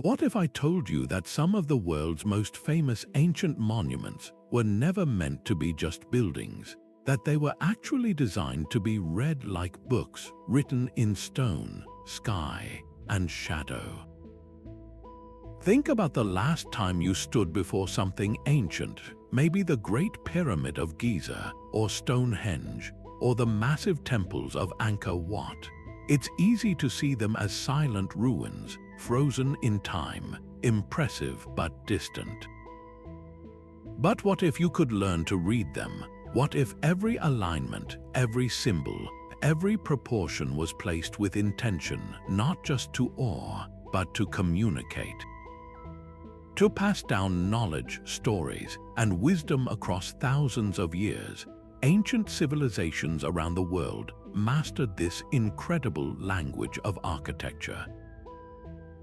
What if I told you that some of the world's most famous ancient monuments were never meant to be just buildings, that they were actually designed to be read like books written in stone, sky, and shadow? Think about the last time you stood before something ancient, maybe the Great Pyramid of Giza, or Stonehenge, or the massive temples of Angkor Wat. It's easy to see them as silent ruins, frozen in time, impressive but distant. But what if you could learn to read them? What if every alignment, every symbol, every proportion was placed with intention, not just to awe, but to communicate? To pass down knowledge, stories, and wisdom across thousands of years, ancient civilizations around the world mastered this incredible language of architecture.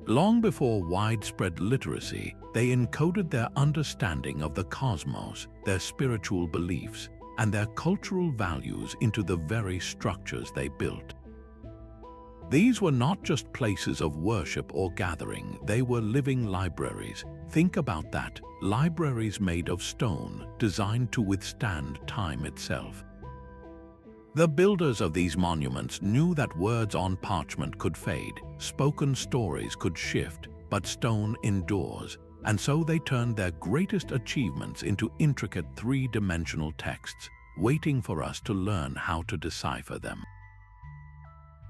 Long before widespread literacy, they encoded their understanding of the cosmos, their spiritual beliefs, and their cultural values into the very structures they built. These were not just places of worship or gathering, they were living libraries. Think about that, libraries made of stone, designed to withstand time itself. The builders of these monuments knew that words on parchment could fade, spoken stories could shift, but stone endures, and so they turned their greatest achievements into intricate three-dimensional texts, waiting for us to learn how to decipher them.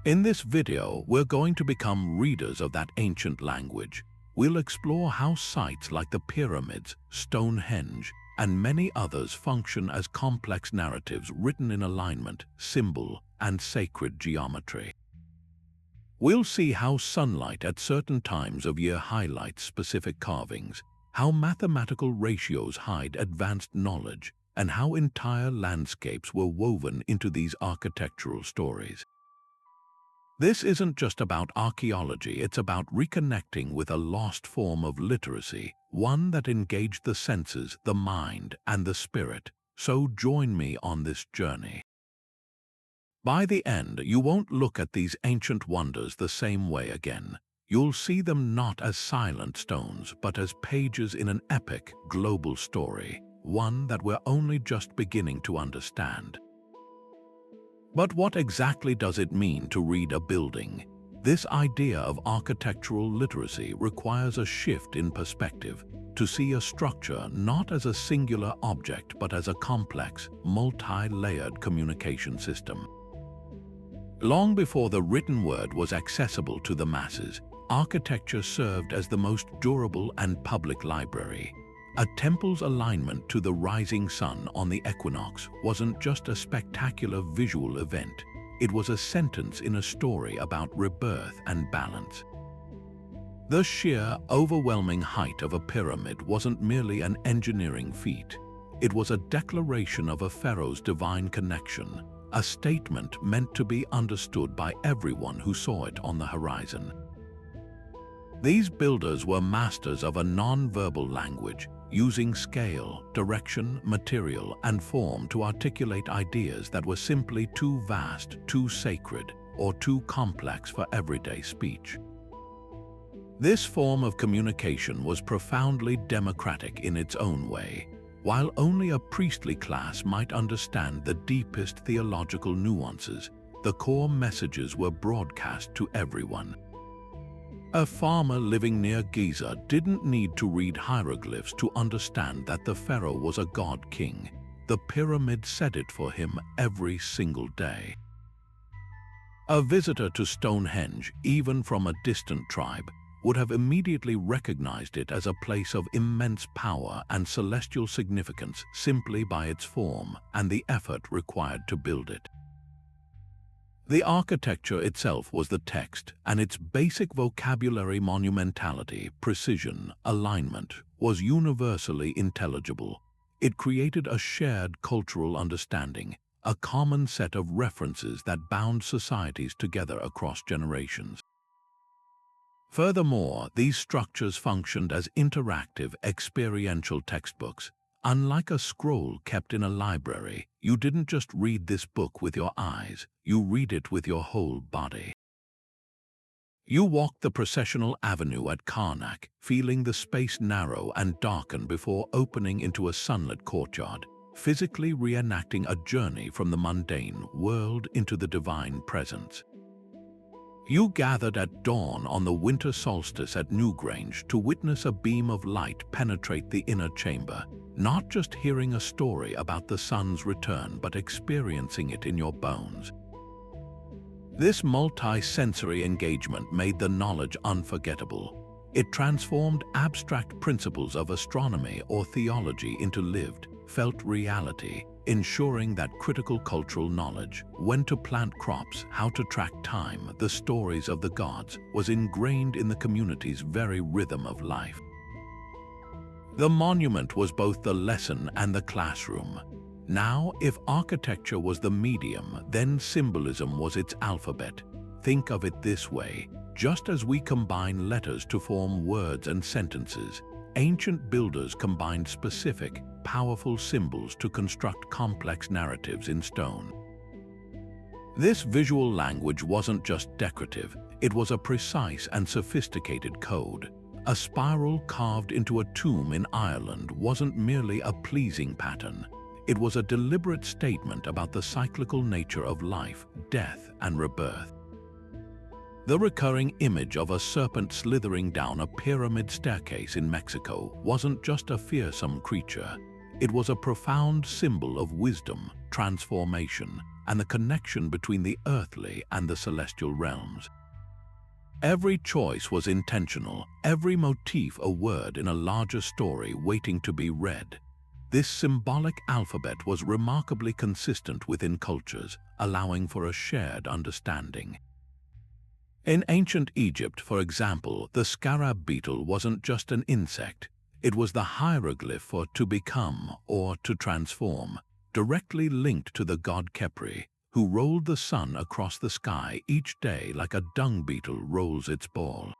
In this video, we're going to become readers of that ancient language. We'll explore how sites like the pyramids, Stonehenge, and many others function as complex narratives written in alignment, symbol, and sacred geometry. We'll see how sunlight at certain times of year highlights specific carvings, how mathematical ratios hide advanced knowledge, and how entire landscapes were woven into these architectural stories. This isn't just about archaeology, it's about reconnecting with a lost form of literacy, one that engaged the senses, the mind, and the spirit. So join me on this journey. By the end, you won't look at these ancient wonders the same way again. You'll see them not as silent stones, but as pages in an epic, global story, one that we're only just beginning to understand. But what exactly does it mean to read a building? This idea of architectural literacy requires a shift in perspective, to see a structure not as a singular object but as a complex, multi-layered communication system. Long before the written word was accessible to the masses, architecture served as the most durable and public library. A temple's alignment to the rising sun on the equinox wasn't just a spectacular visual event, it was a sentence in a story about rebirth and balance. The sheer, overwhelming height of a pyramid wasn't merely an engineering feat. It was a declaration of a pharaoh's divine connection, a statement meant to be understood by everyone who saw it on the horizon. These builders were masters of a non-verbal language, using scale, direction, material, and form to articulate ideas that were simply too vast, too sacred, or too complex for everyday speech. This form of communication was profoundly democratic in its own way. While only a priestly class might understand the deepest theological nuances, the core messages were broadcast to everyone. A farmer living near Giza didn't need to read hieroglyphs to understand that the pharaoh was a god-king. The pyramid said it for him every single day. A visitor to Stonehenge, even from a distant tribe, would have immediately recognized it as a place of immense power and celestial significance simply by its form and the effort required to build it. The architecture itself was the text, and its basic vocabulary, monumentality, precision, alignment, was universally intelligible. It created a shared cultural understanding, a common set of references that bound societies together across generations. Furthermore, these structures functioned as interactive, experiential textbooks. Unlike a scroll kept in a library, you didn't just read this book with your eyes, you read it with your whole body. You walk the processional avenue at Karnak, feeling the space narrow and darken before opening into a sunlit courtyard, physically reenacting a journey from the mundane world into the divine presence. You gathered at dawn on the winter solstice at Newgrange to witness a beam of light penetrate the inner chamber, not just hearing a story about the sun's return but experiencing it in your bones. This multi-sensory engagement made the knowledge unforgettable. It transformed abstract principles of astronomy or theology into lived, felt reality, ensuring that critical cultural knowledge, when to plant crops, how to track time, the stories of the gods, was ingrained in the community's very rhythm of life. The monument was both the lesson and the classroom. Now, if architecture was the medium, then symbolism was its alphabet. Think of it this way: just as we combine letters to form words and sentences, ancient builders combined specific, powerful symbols to construct complex narratives in stone. This visual language wasn't just decorative, it was a precise and sophisticated code. A spiral carved into a tomb in Ireland wasn't merely a pleasing pattern. It was a deliberate statement about the cyclical nature of life, death, and rebirth. The recurring image of a serpent slithering down a pyramid staircase in Mexico wasn't just a fearsome creature. It was a profound symbol of wisdom, transformation, and the connection between the earthly and the celestial realms. Every choice was intentional, every motif a word in a larger story waiting to be read. This symbolic alphabet was remarkably consistent within cultures, allowing for a shared understanding. In ancient Egypt, for example, the scarab beetle wasn't just an insect. It was the hieroglyph for to become or to transform, directly linked to the god Khepri, who rolled the sun across the sky each day like a dung beetle rolls its ball.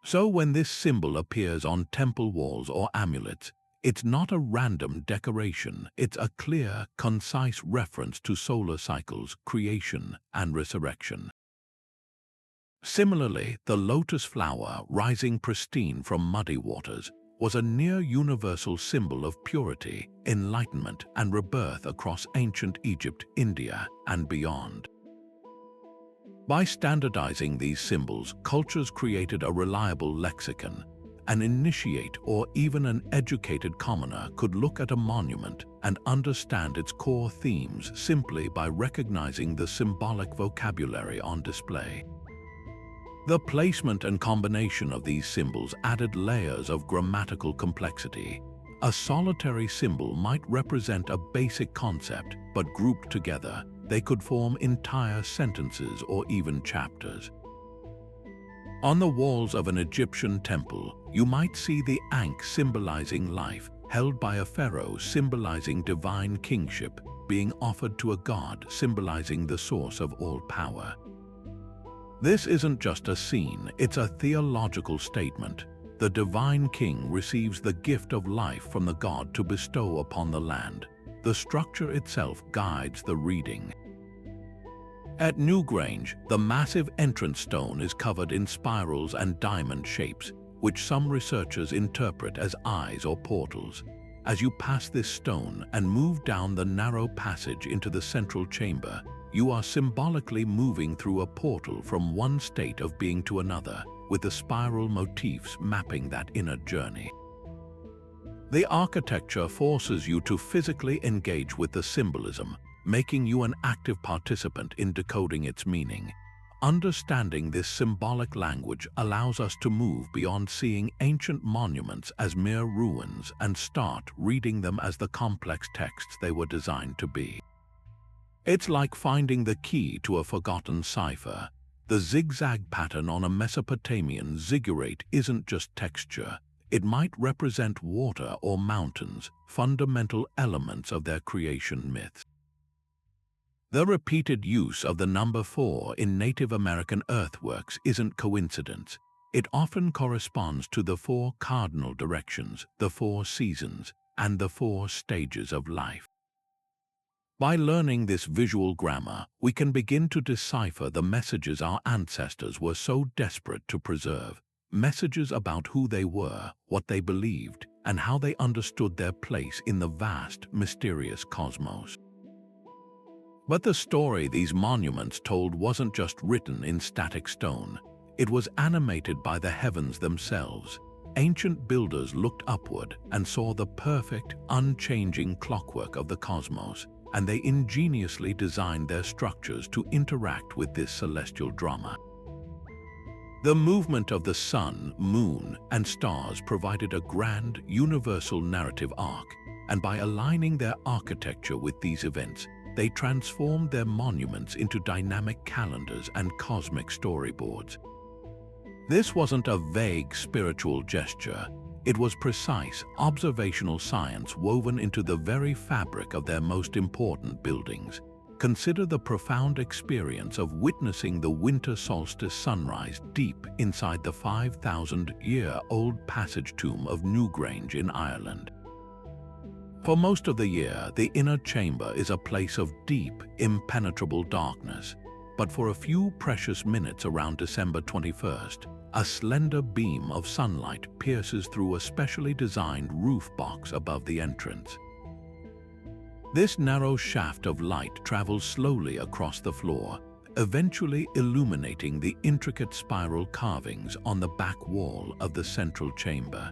So when this symbol appears on temple walls or amulets, it's not a random decoration, it's a clear, concise reference to solar cycles, creation, and resurrection. Similarly, the lotus flower, rising pristine from muddy waters, was a near-universal symbol of purity, enlightenment, and rebirth across ancient Egypt, India, and beyond. By standardizing these symbols, cultures created a reliable lexicon. An initiate or even an educated commoner could look at a monument and understand its core themes simply by recognizing the symbolic vocabulary on display. The placement and combination of these symbols added layers of grammatical complexity. A solitary symbol might represent a basic concept, but grouped together, they could form entire sentences or even chapters. On the walls of an Egyptian temple, you might see the Ankh symbolizing life, held by a pharaoh symbolizing divine kingship, being offered to a god symbolizing the source of all power. This isn't just a scene, it's a theological statement. The divine king receives the gift of life from the god to bestow upon the land. The structure itself guides the reading. At Newgrange, the massive entrance stone is covered in spirals and diamond shapes, which some researchers interpret as eyes or portals. As you pass this stone and move down the narrow passage into the central chamber, you are symbolically moving through a portal from one state of being to another, with the spiral motifs mapping that inner journey. The architecture forces you to physically engage with the symbolism, making you an active participant in decoding its meaning. Understanding this symbolic language allows us to move beyond seeing ancient monuments as mere ruins and start reading them as the complex texts they were designed to be. It's like finding the key to a forgotten cipher. The zigzag pattern on a Mesopotamian ziggurat isn't just texture. It might represent water or mountains, fundamental elements of their creation myths. The repeated use of the number 4 in Native American earthworks isn't coincidence. It often corresponds to the 4 cardinal directions, the 4 seasons, and the 4 stages of life. By learning this visual grammar, we can begin to decipher the messages our ancestors were so desperate to preserve, messages about who they were, what they believed, and how they understood their place in the vast, mysterious cosmos. But the story these monuments told wasn't just written in static stone. It was animated by the heavens themselves. Ancient builders looked upward and saw the perfect, unchanging clockwork of the cosmos, and they ingeniously designed their structures to interact with this celestial drama. The movement of the sun, moon, and stars provided a grand, universal narrative arc, and by aligning their architecture with these events, they transformed their monuments into dynamic calendars and cosmic storyboards. This wasn't a vague spiritual gesture. It was precise, observational science woven into the very fabric of their most important buildings. Consider the profound experience of witnessing the winter solstice sunrise deep inside the 5,000-year-old passage tomb of Newgrange in Ireland. For most of the year, the inner chamber is a place of deep, impenetrable darkness. But for a few precious minutes around December 21st, a slender beam of sunlight pierces through a specially designed roof box above the entrance. This narrow shaft of light travels slowly across the floor, eventually illuminating the intricate spiral carvings on the back wall of the central chamber.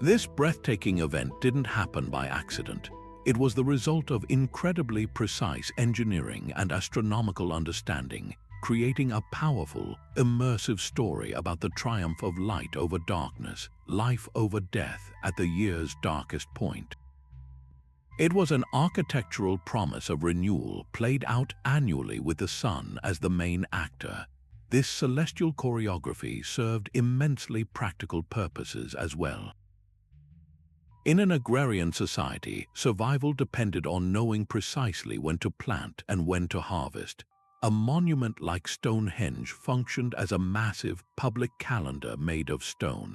This breathtaking event didn't happen by accident. It was the result of incredibly precise engineering and astronomical understanding, creating a powerful, immersive story about the triumph of light over darkness, life over death at the year's darkest point. It was an architectural promise of renewal played out annually with the sun as the main actor. This celestial choreography served immensely practical purposes as well. In an agrarian society, survival depended on knowing precisely when to plant and when to harvest. A monument like Stonehenge functioned as a massive public calendar made of stone.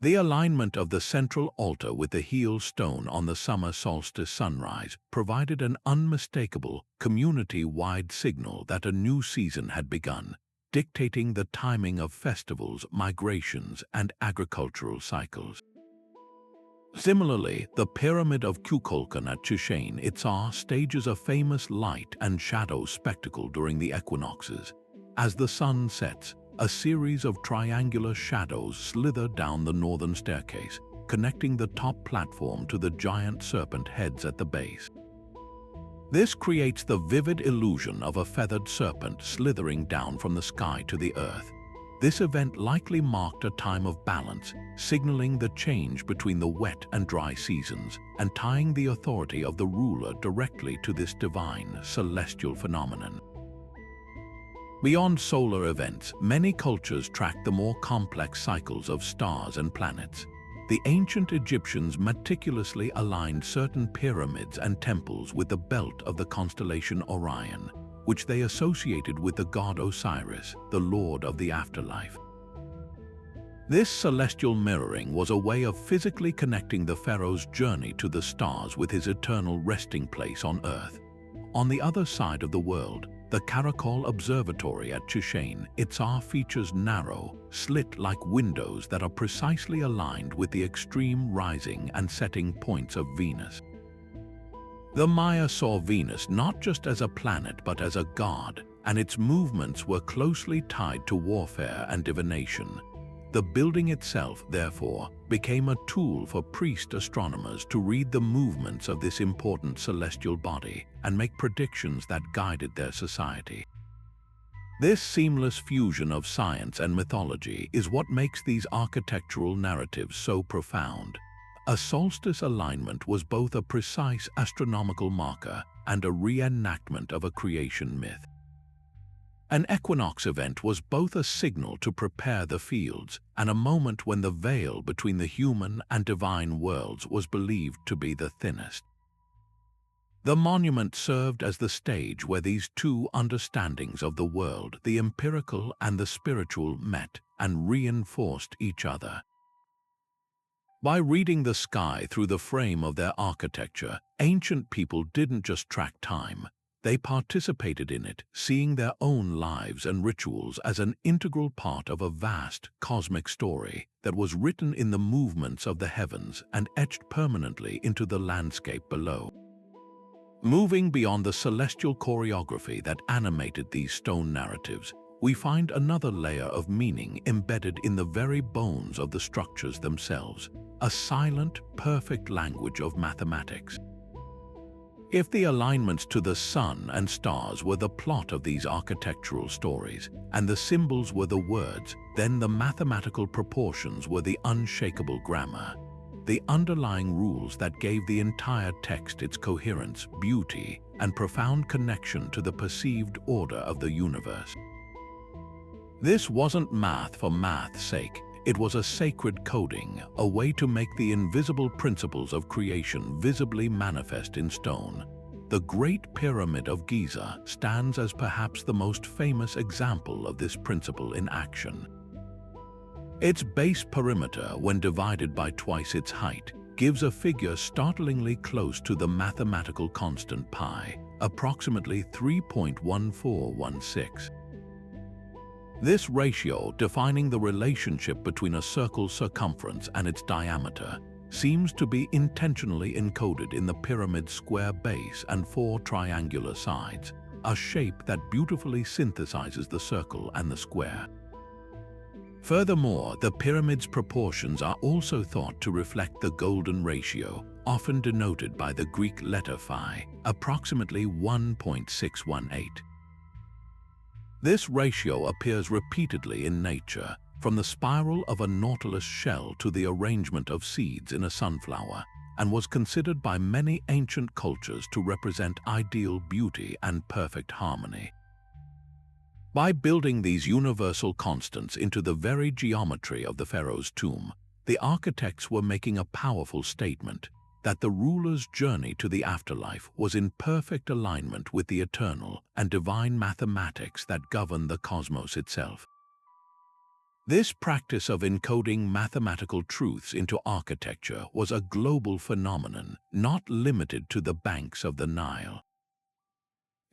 The alignment of the central altar with the heel stone on the summer solstice sunrise provided an unmistakable, community-wide signal that a new season had begun, dictating the timing of festivals, migrations, and agricultural cycles. Similarly, the Pyramid of Kukulkan at Chichen Itza stages a famous light and shadow spectacle during the equinoxes. As the sun sets, a series of triangular shadows slither down the northern staircase, connecting the top platform to the giant serpent heads at the base. This creates the vivid illusion of a feathered serpent slithering down from the sky to the earth. This event likely marked a time of balance, signaling the change between the wet and dry seasons, and tying the authority of the ruler directly to this divine, celestial phenomenon. Beyond solar events, many cultures tracked the more complex cycles of stars and planets. The ancient Egyptians meticulously aligned certain pyramids and temples with the belt of the constellation Orion, which they associated with the god Osiris, the lord of the afterlife. This celestial mirroring was a way of physically connecting the pharaoh's journey to the stars with his eternal resting place on Earth. On the other side of the world, the Caracol Observatory at Chichen Itza features narrow, slit-like windows that are precisely aligned with the extreme rising and setting points of Venus. The Maya saw Venus not just as a planet but as a god, and its movements were closely tied to warfare and divination. The building itself, therefore, became a tool for priest astronomers to read the movements of this important celestial body and make predictions that guided their society. This seamless fusion of science and mythology is what makes these architectural narratives so profound. A solstice alignment was both a precise astronomical marker and a reenactment of a creation myth. An equinox event was both a signal to prepare the fields and a moment when the veil between the human and divine worlds was believed to be the thinnest. The monument served as the stage where these two understandings of the world, the empirical and the spiritual, met and reinforced each other. By reading the sky through the frame of their architecture, ancient people didn't just track time. They participated in it, seeing their own lives and rituals as an integral part of a vast cosmic story that was written in the movements of the heavens and etched permanently into the landscape below. Moving beyond the celestial choreography that animated these stone narratives, we find another layer of meaning embedded in the very bones of the structures themselves, a silent, perfect language of mathematics. If the alignments to the sun and stars were the plot of these architectural stories, and the symbols were the words, then the mathematical proportions were the unshakable grammar, the underlying rules that gave the entire text its coherence, beauty, and profound connection to the perceived order of the universe. This wasn't math for math's sake. It was a sacred coding, a way to make the invisible principles of creation visibly manifest in stone. The Great Pyramid of Giza stands as perhaps the most famous example of this principle in action. Its base perimeter, when divided by twice its height, gives a figure startlingly close to the mathematical constant pi, approximately 3.1416. This ratio, defining the relationship between a circle's circumference and its diameter, seems to be intentionally encoded in the pyramid's square base and 4 triangular sides, a shape that beautifully synthesizes the circle and the square. Furthermore, the pyramid's proportions are also thought to reflect the golden ratio, often denoted by the Greek letter phi, approximately 1.618. This ratio appears repeatedly in nature, from the spiral of a nautilus shell to the arrangement of seeds in a sunflower, and was considered by many ancient cultures to represent ideal beauty and perfect harmony. By building these universal constants into the very geometry of the pharaoh's tomb, the architects were making a powerful statement that the ruler's journey to the afterlife was in perfect alignment with the eternal and divine mathematics that govern the cosmos itself. This practice of encoding mathematical truths into architecture was a global phenomenon, not limited to the banks of the Nile.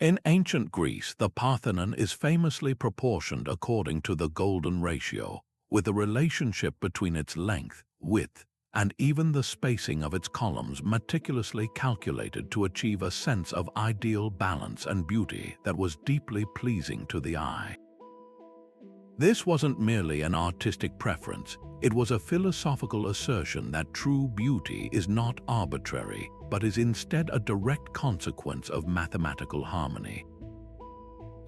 In ancient Greece, the Parthenon is famously proportioned according to the golden ratio, with the relationship between its length, width, and even the spacing of its columns meticulously calculated to achieve a sense of ideal balance and beauty that was deeply pleasing to the eye. This wasn't merely an artistic preference, it was a philosophical assertion that true beauty is not arbitrary, but is instead a direct consequence of mathematical harmony.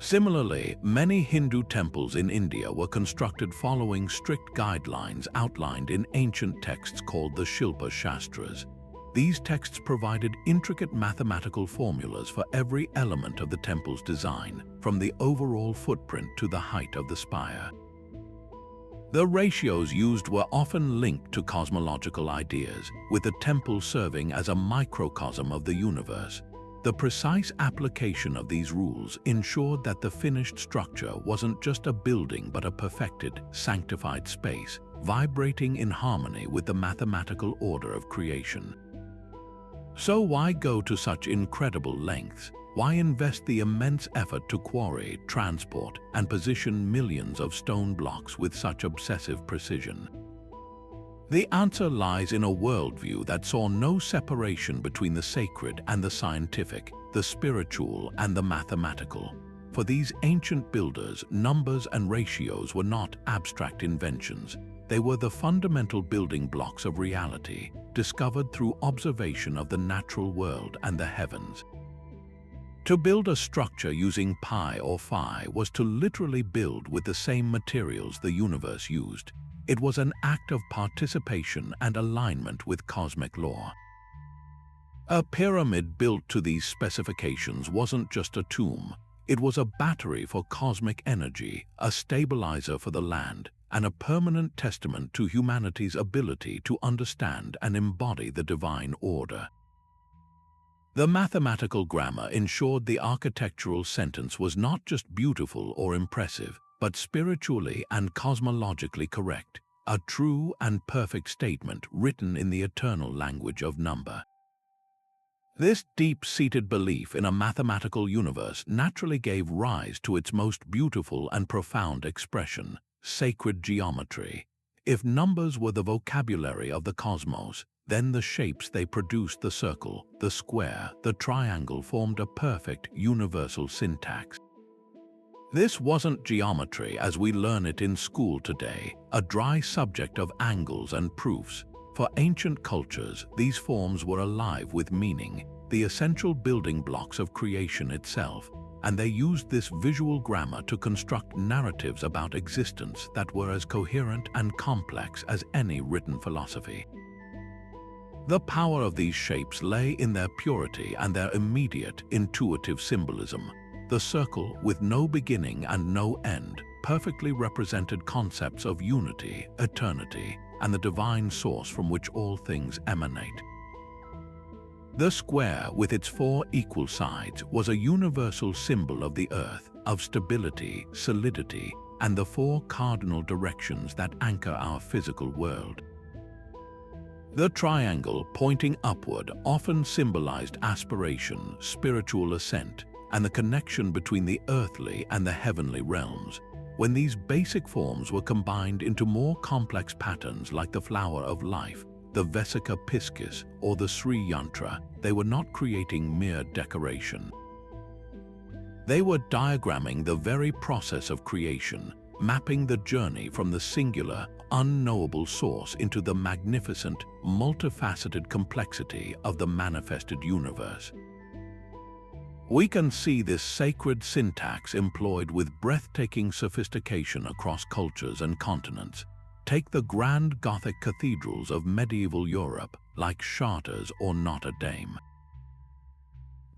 Similarly, many Hindu temples in India were constructed following strict guidelines outlined in ancient texts called the Shilpa Shastras. These texts provided intricate mathematical formulas for every element of the temple's design, from the overall footprint to the height of the spire. The ratios used were often linked to cosmological ideas, with the temple serving as a microcosm of the universe. The precise application of these rules ensured that the finished structure wasn't just a building but a perfected, sanctified space, vibrating in harmony with the mathematical order of creation. So why go to such incredible lengths? Why invest the immense effort to quarry, transport, and position millions of stone blocks with such obsessive precision? The answer lies in a worldview that saw no separation between the sacred and the scientific, the spiritual and the mathematical. For these ancient builders, numbers and ratios were not abstract inventions. They were the fundamental building blocks of reality, discovered through observation of the natural world and the heavens. To build a structure using pi or phi was to literally build with the same materials the universe used. It was an act of participation and alignment with cosmic law. A pyramid built to these specifications wasn't just a tomb. It was a battery for cosmic energy, a stabilizer for the land, and a permanent testament to humanity's ability to understand and embody the divine order. The mathematical grammar ensured the architectural sentence was not just beautiful or impressive, but spiritually and cosmologically correct. a true and perfect statement written in the eternal language of number. This deep-seated belief in a mathematical universe naturally gave rise to its most beautiful and profound expression, sacred geometry. If numbers were the vocabulary of the cosmos, then the shapes they produced, the circle, the square, the triangle, formed a perfect universal syntax. This wasn't geometry as we learn it in school today, a dry subject of angles and proofs. For ancient cultures, these forms were alive with meaning, the essential building blocks of creation itself, and they used this visual grammar to construct narratives about existence that were as coherent and complex as any written philosophy. The power of these shapes lay in their purity and their immediate, intuitive symbolism. The circle, with no beginning and no end, perfectly represented concepts of unity, eternity, and the divine source from which all things emanate. The square, with its 4 equal sides, was a universal symbol of the earth, of stability, solidity, and the 4 cardinal directions that anchor our physical world. The triangle, pointing upward, often symbolized aspiration, spiritual ascent, and the connection between the earthly and the heavenly realms. When these basic forms were combined into more complex patterns like the flower of life, the Vesica Piscis, or the Sri Yantra, they were not creating mere decoration. They were diagramming the very process of creation, mapping the journey from the singular, unknowable source into the magnificent, multifaceted complexity of the manifested universe. We can see this sacred syntax employed with breathtaking sophistication across cultures and continents. Take the grand Gothic cathedrals of medieval Europe, like Chartres or Notre Dame.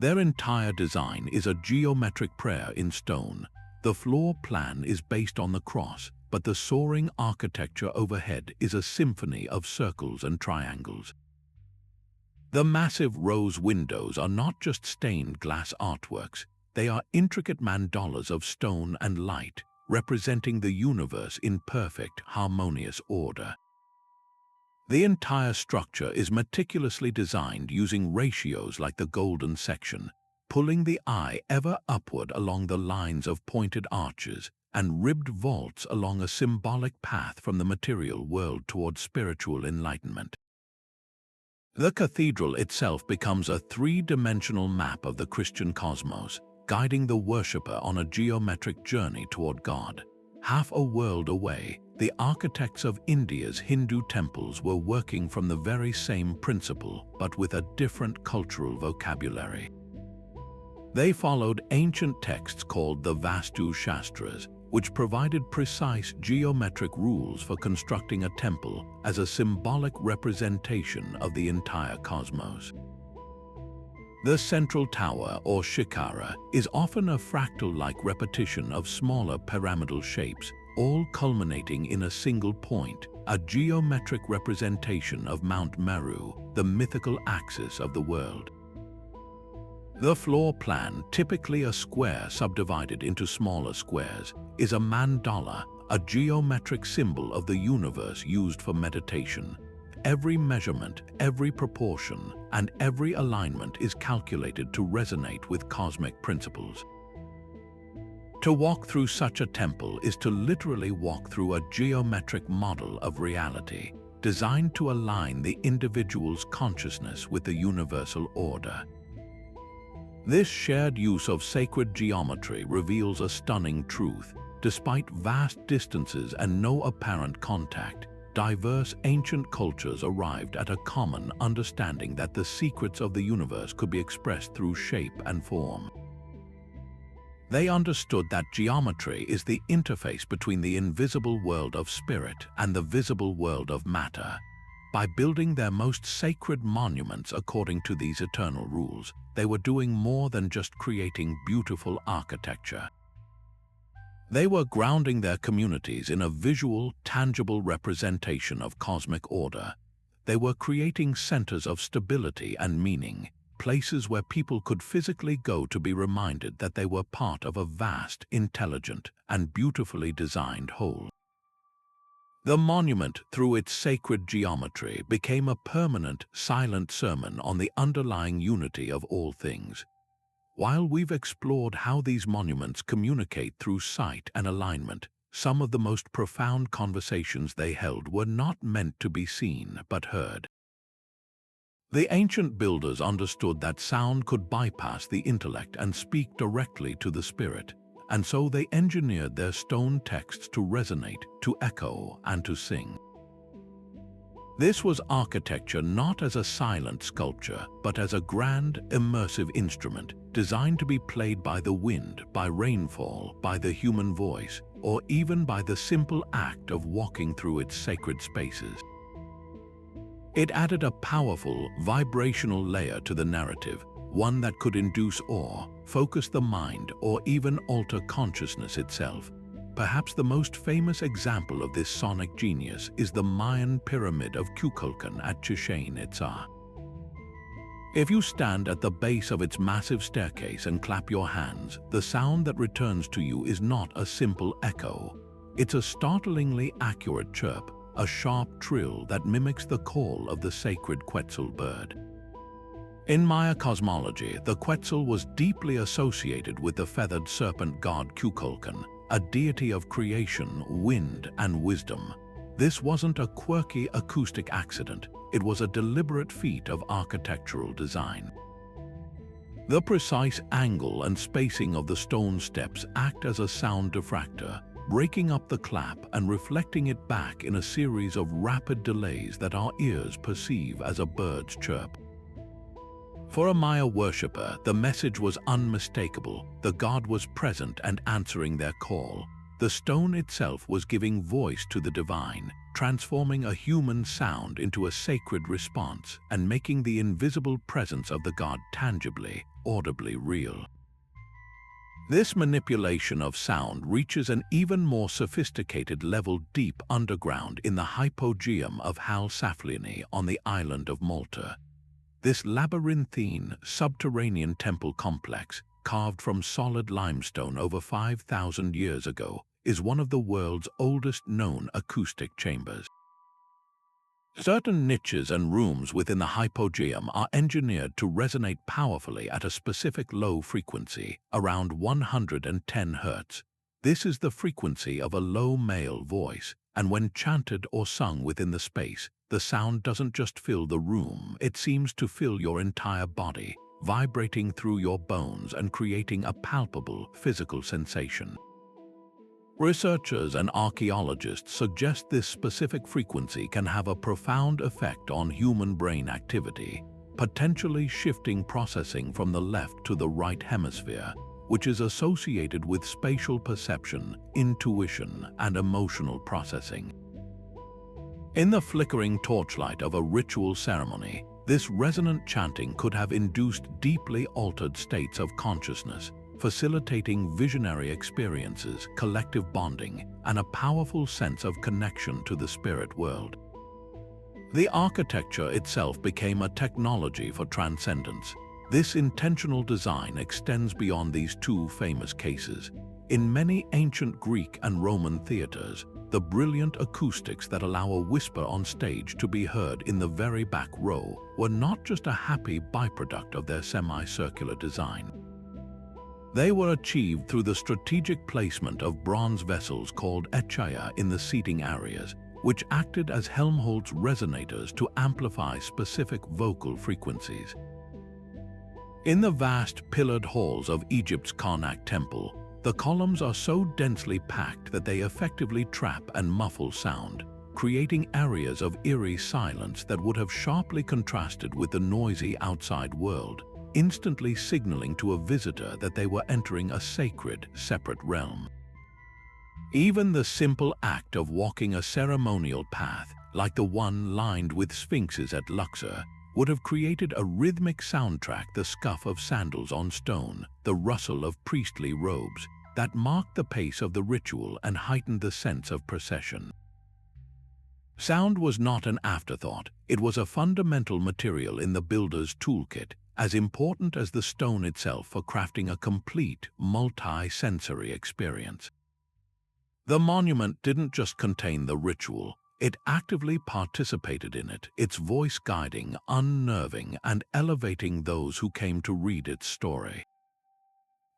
Their entire design is a geometric prayer in stone. The floor plan is based on the cross, but the soaring architecture overhead is a symphony of circles and triangles. The massive rose windows are not just stained glass artworks, they are intricate mandalas of stone and light, representing the universe in perfect, harmonious order. The entire structure is meticulously designed using ratios like the golden section, pulling the eye ever upward along the lines of pointed arches and ribbed vaults along a symbolic path from the material world toward spiritual enlightenment. The cathedral itself becomes a 3-dimensional map of the Christian cosmos, guiding the worshipper on a geometric journey toward God. Half a world away, the architects of India's Hindu temples were working from the very same principle, but with a different cultural vocabulary. They followed ancient texts called the Vastu Shastras, which provided precise geometric rules for constructing a temple as a symbolic representation of the entire cosmos. The central tower, or shikara, is often a fractal-like repetition of smaller pyramidal shapes, all culminating in a single point, a geometric representation of Mount Meru, the mythical axis of the world. The floor plan, typically a square subdivided into smaller squares, is a mandala, a geometric symbol of the universe used for meditation. Every measurement, every proportion, and every alignment is calculated to resonate with cosmic principles. To walk through such a temple is to literally walk through a geometric model of reality, designed to align the individual's consciousness with the universal order. This shared use of sacred geometry reveals a stunning truth. Despite vast distances and no apparent contact, diverse ancient cultures arrived at a common understanding that the secrets of the universe could be expressed through shape and form. They understood that geometry is the interface between the invisible world of spirit and the visible world of matter. By building their most sacred monuments according to these eternal rules, they were doing more than just creating beautiful architecture. They were grounding their communities in a visual, tangible representation of cosmic order. They were creating centers of stability and meaning, places where people could physically go to be reminded that they were part of a vast, intelligent, and beautifully designed whole. The monument, through its sacred geometry, became a permanent, silent sermon on the underlying unity of all things. While we've explored how these monuments communicate through sight and alignment, some of the most profound conversations they held were not meant to be seen but heard. The ancient builders understood that sound could bypass the intellect and speak directly to the spirit, and so they engineered their stone texts to resonate, to echo, and to sing. This was architecture not as a silent sculpture, but as a grand, immersive instrument designed to be played by the wind, by rainfall, by the human voice, or even by the simple act of walking through its sacred spaces. It added a powerful, vibrational layer to the narrative, one that could induce awe, focus the mind, or even alter consciousness itself. Perhaps the most famous example of this sonic genius is the Mayan pyramid of Kukulkan at Chichen Itza. If you stand at the base of its massive staircase and clap your hands, the sound that returns to you is not a simple echo. It's a startlingly accurate chirp, a sharp trill that mimics the call of the sacred Quetzal bird. In Maya cosmology, the Quetzal was deeply associated with the feathered serpent god Kukulkan, a deity of creation, wind, and wisdom. This wasn't a quirky acoustic accident, it was a deliberate feat of architectural design. The precise angle and spacing of the stone steps act as a sound diffractor, breaking up the clap and reflecting it back in a series of rapid delays that our ears perceive as a bird's chirp. For a Maya worshipper, the message was unmistakable. The god was present and answering their call. The stone itself was giving voice to the divine, transforming a human sound into a sacred response and making the invisible presence of the god tangibly, audibly real. This manipulation of sound reaches an even more sophisticated level deep underground in the hypogeum of Hal Saflieni on the island of Malta. This labyrinthine, subterranean temple complex, carved from solid limestone over 5,000 years ago, is one of the world's oldest known acoustic chambers. Certain niches and rooms within the hypogeum are engineered to resonate powerfully at a specific low frequency, around 110 Hz. This is the frequency of a low male voice, and when chanted or sung within the space, the sound doesn't just fill the room, it seems to fill your entire body, vibrating through your bones and creating a palpable physical sensation. Researchers and archaeologists suggest this specific frequency can have a profound effect on human brain activity, potentially shifting processing from the left to the right hemisphere, which is associated with spatial perception, intuition, and emotional processing. In the flickering torchlight of a ritual ceremony, this resonant chanting could have induced deeply altered states of consciousness, facilitating visionary experiences, collective bonding, and a powerful sense of connection to the spirit world. The architecture itself became a technology for transcendence. This intentional design extends beyond these two famous cases. In many ancient Greek and Roman theaters, the brilliant acoustics that allow a whisper on stage to be heard in the very back row were not just a happy byproduct of their semicircular design. They were achieved through the strategic placement of bronze vessels called echaya in the seating areas, which acted as Helmholtz resonators to amplify specific vocal frequencies. In the vast pillared halls of Egypt's Karnak temple, the columns are so densely packed that they effectively trap and muffle sound, creating areas of eerie silence that would have sharply contrasted with the noisy outside world, instantly signaling to a visitor that they were entering a sacred, separate realm. Even the simple act of walking a ceremonial path, like the one lined with sphinxes at Luxor, would have created a rhythmic soundtrack, the scuff of sandals on stone, the rustle of priestly robes, that marked the pace of the ritual and heightened the sense of procession. Sound was not an afterthought, it was a fundamental material in the builder's toolkit, as important as the stone itself for crafting a complete, multi-sensory experience. The monument didn't just contain the ritual, it actively participated in it, its voice guiding, unnerving, and elevating those who came to read its story.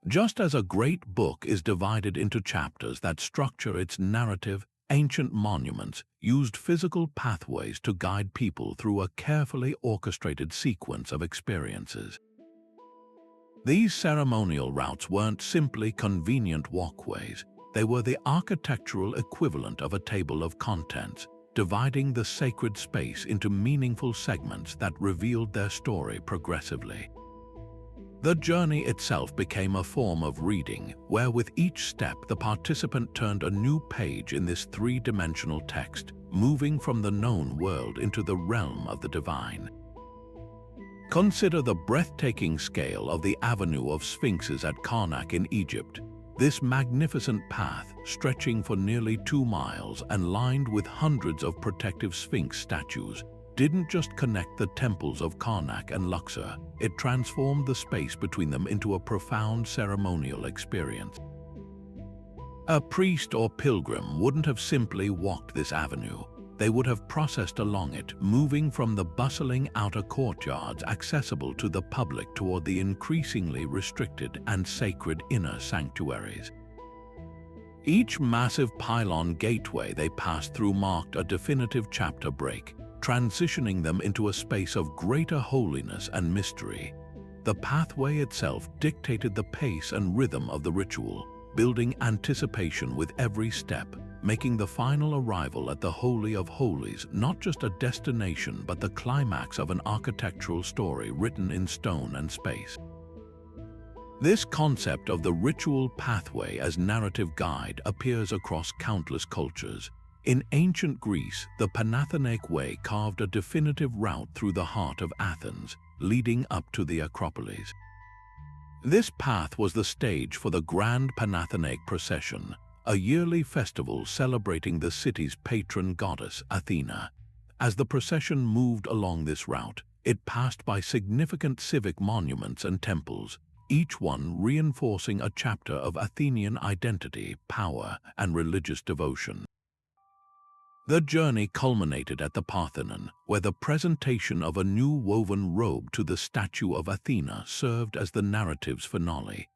Just as a great book is divided into chapters that structure its narrative, ancient monuments used physical pathways to guide people through a carefully orchestrated sequence of experiences. These ceremonial routes weren't simply convenient walkways. They were the architectural equivalent of a table of contents, dividing the sacred space into meaningful segments that revealed their story progressively. The journey itself became a form of reading, where with each step the participant turned a new page in this three-dimensional text, moving from the known world into the realm of the divine. Consider the breathtaking scale of the Avenue of Sphinxes at Karnak in Egypt. This magnificent path, stretching for nearly 2 miles and lined with hundreds of protective Sphinx statues, didn't just connect the temples of Karnak and Luxor, it transformed the space between them into a profound ceremonial experience. A priest or pilgrim wouldn't have simply walked this avenue. They would have processed along it, moving from the bustling outer courtyards accessible to the public toward the increasingly restricted and sacred inner sanctuaries. Each massive pylon gateway they passed through marked a definitive chapter break, transitioning them into a space of greater holiness and mystery. The pathway itself dictated the pace and rhythm of the ritual, building anticipation with every step, making the final arrival at the Holy of Holies not just a destination but the climax of an architectural story written in stone and space. This concept of the ritual pathway as narrative guide appears across countless cultures. In ancient Greece, the Parthenon way carved a definitive route through the heart of Athens, leading up to the Acropolis. This path was the stage for the Grand Parthenon procession, a yearly festival celebrating the city's patron goddess, Athena. As the procession moved along this route, it passed by significant civic monuments and temples, each one reinforcing a chapter of Athenian identity, power, and religious devotion. The journey culminated at the Parthenon, where the presentation of a new woven robe to the statue of Athena served as the narrative's finale.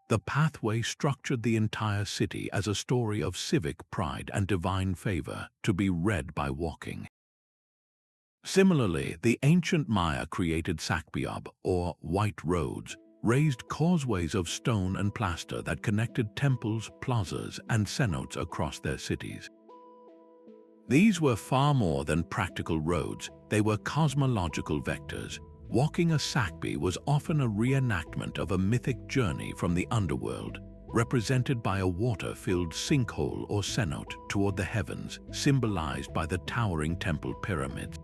The pathway structured the entire city as a story of civic pride and divine favor to be read by walking. Similarly, the ancient Maya created sakbiab, or white roads, raised causeways of stone and plaster that connected temples, plazas, and cenotes across their cities. These were far more than practical roads, they were cosmological vectors. Walking a sakbi was often a reenactment of a mythic journey from the underworld, represented by a water-filled sinkhole or cenote toward the heavens, symbolized by the towering temple pyramids.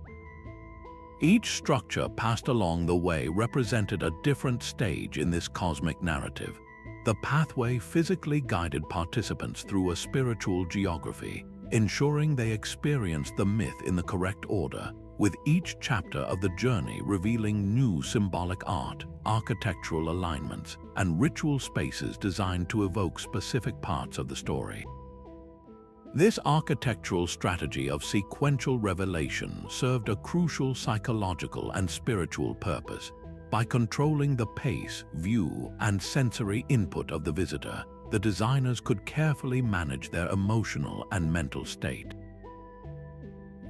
Each structure passed along the way represented a different stage in this cosmic narrative. The pathway physically guided participants through a spiritual geography, ensuring they experienced the myth in the correct order, with each chapter of the journey revealing new symbolic art, architectural alignments, and ritual spaces designed to evoke specific parts of the story. This architectural strategy of sequential revelation served a crucial psychological and spiritual purpose. By controlling the pace, view, and sensory input of the visitor, the designers could carefully manage their emotional and mental state.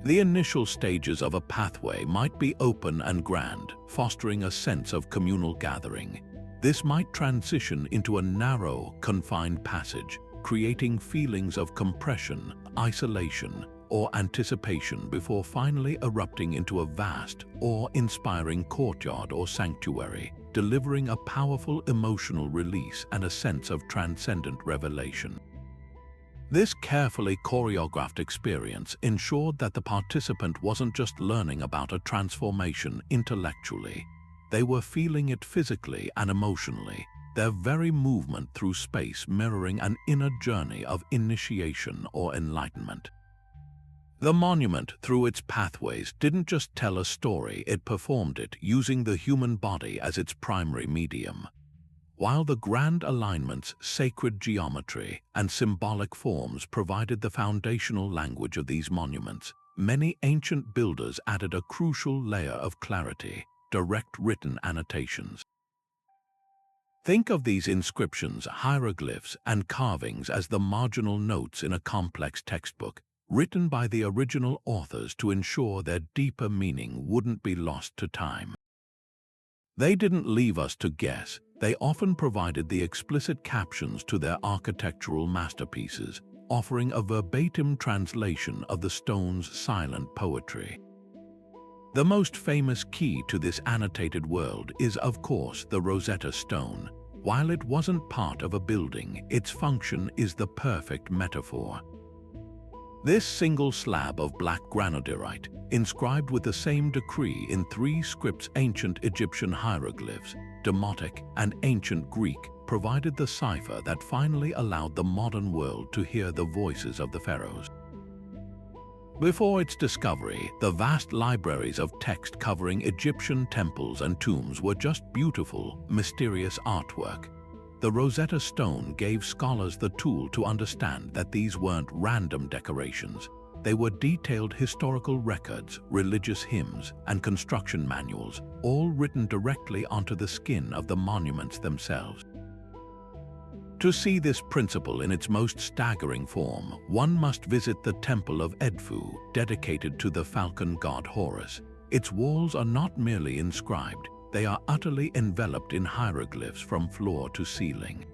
The initial stages of a pathway might be open and grand, fostering a sense of communal gathering. This might transition into a narrow, confined passage, creating feelings of compression, isolation, or anticipation before finally erupting into a vast, awe-inspiring courtyard or sanctuary, delivering a powerful emotional release and a sense of transcendent revelation. This carefully choreographed experience ensured that the participant wasn't just learning about a transformation intellectually. They were feeling it physically and emotionally, their very movement through space mirroring an inner journey of initiation or enlightenment. The monument, through its pathways, didn't just tell a story, it performed it, using the human body as its primary medium. While the grand alignments, sacred geometry, and symbolic forms provided the foundational language of these monuments, many ancient builders added a crucial layer of clarity: direct written annotations. Think of these inscriptions, hieroglyphs, and carvings as the marginal notes in a complex textbook, written by the original authors to ensure their deeper meaning wouldn't be lost to time. They didn't leave us to guess. They often provided the explicit captions to their architectural masterpieces, offering a verbatim translation of the stone's silent poetry. The most famous key to this annotated world is, of course, the Rosetta Stone. While it wasn't part of a building, its function is the perfect metaphor. This single slab of black granodiorite, inscribed with the same decree in 3 scripts, ancient Egyptian hieroglyphs, Demotic, and ancient Greek, provided the cipher that finally allowed the modern world to hear the voices of the pharaohs. Before its discovery, the vast libraries of text covering Egyptian temples and tombs were just beautiful, mysterious artwork. The Rosetta Stone gave scholars the tool to understand that these weren't random decorations. They were detailed historical records, religious hymns, and construction manuals, all written directly onto the skin of the monuments themselves. To see this principle in its most staggering form, one must visit the Temple of Edfu, dedicated to the falcon god Horus. Its walls are not merely inscribed, they are utterly enveloped in hieroglyphs from floor to ceiling.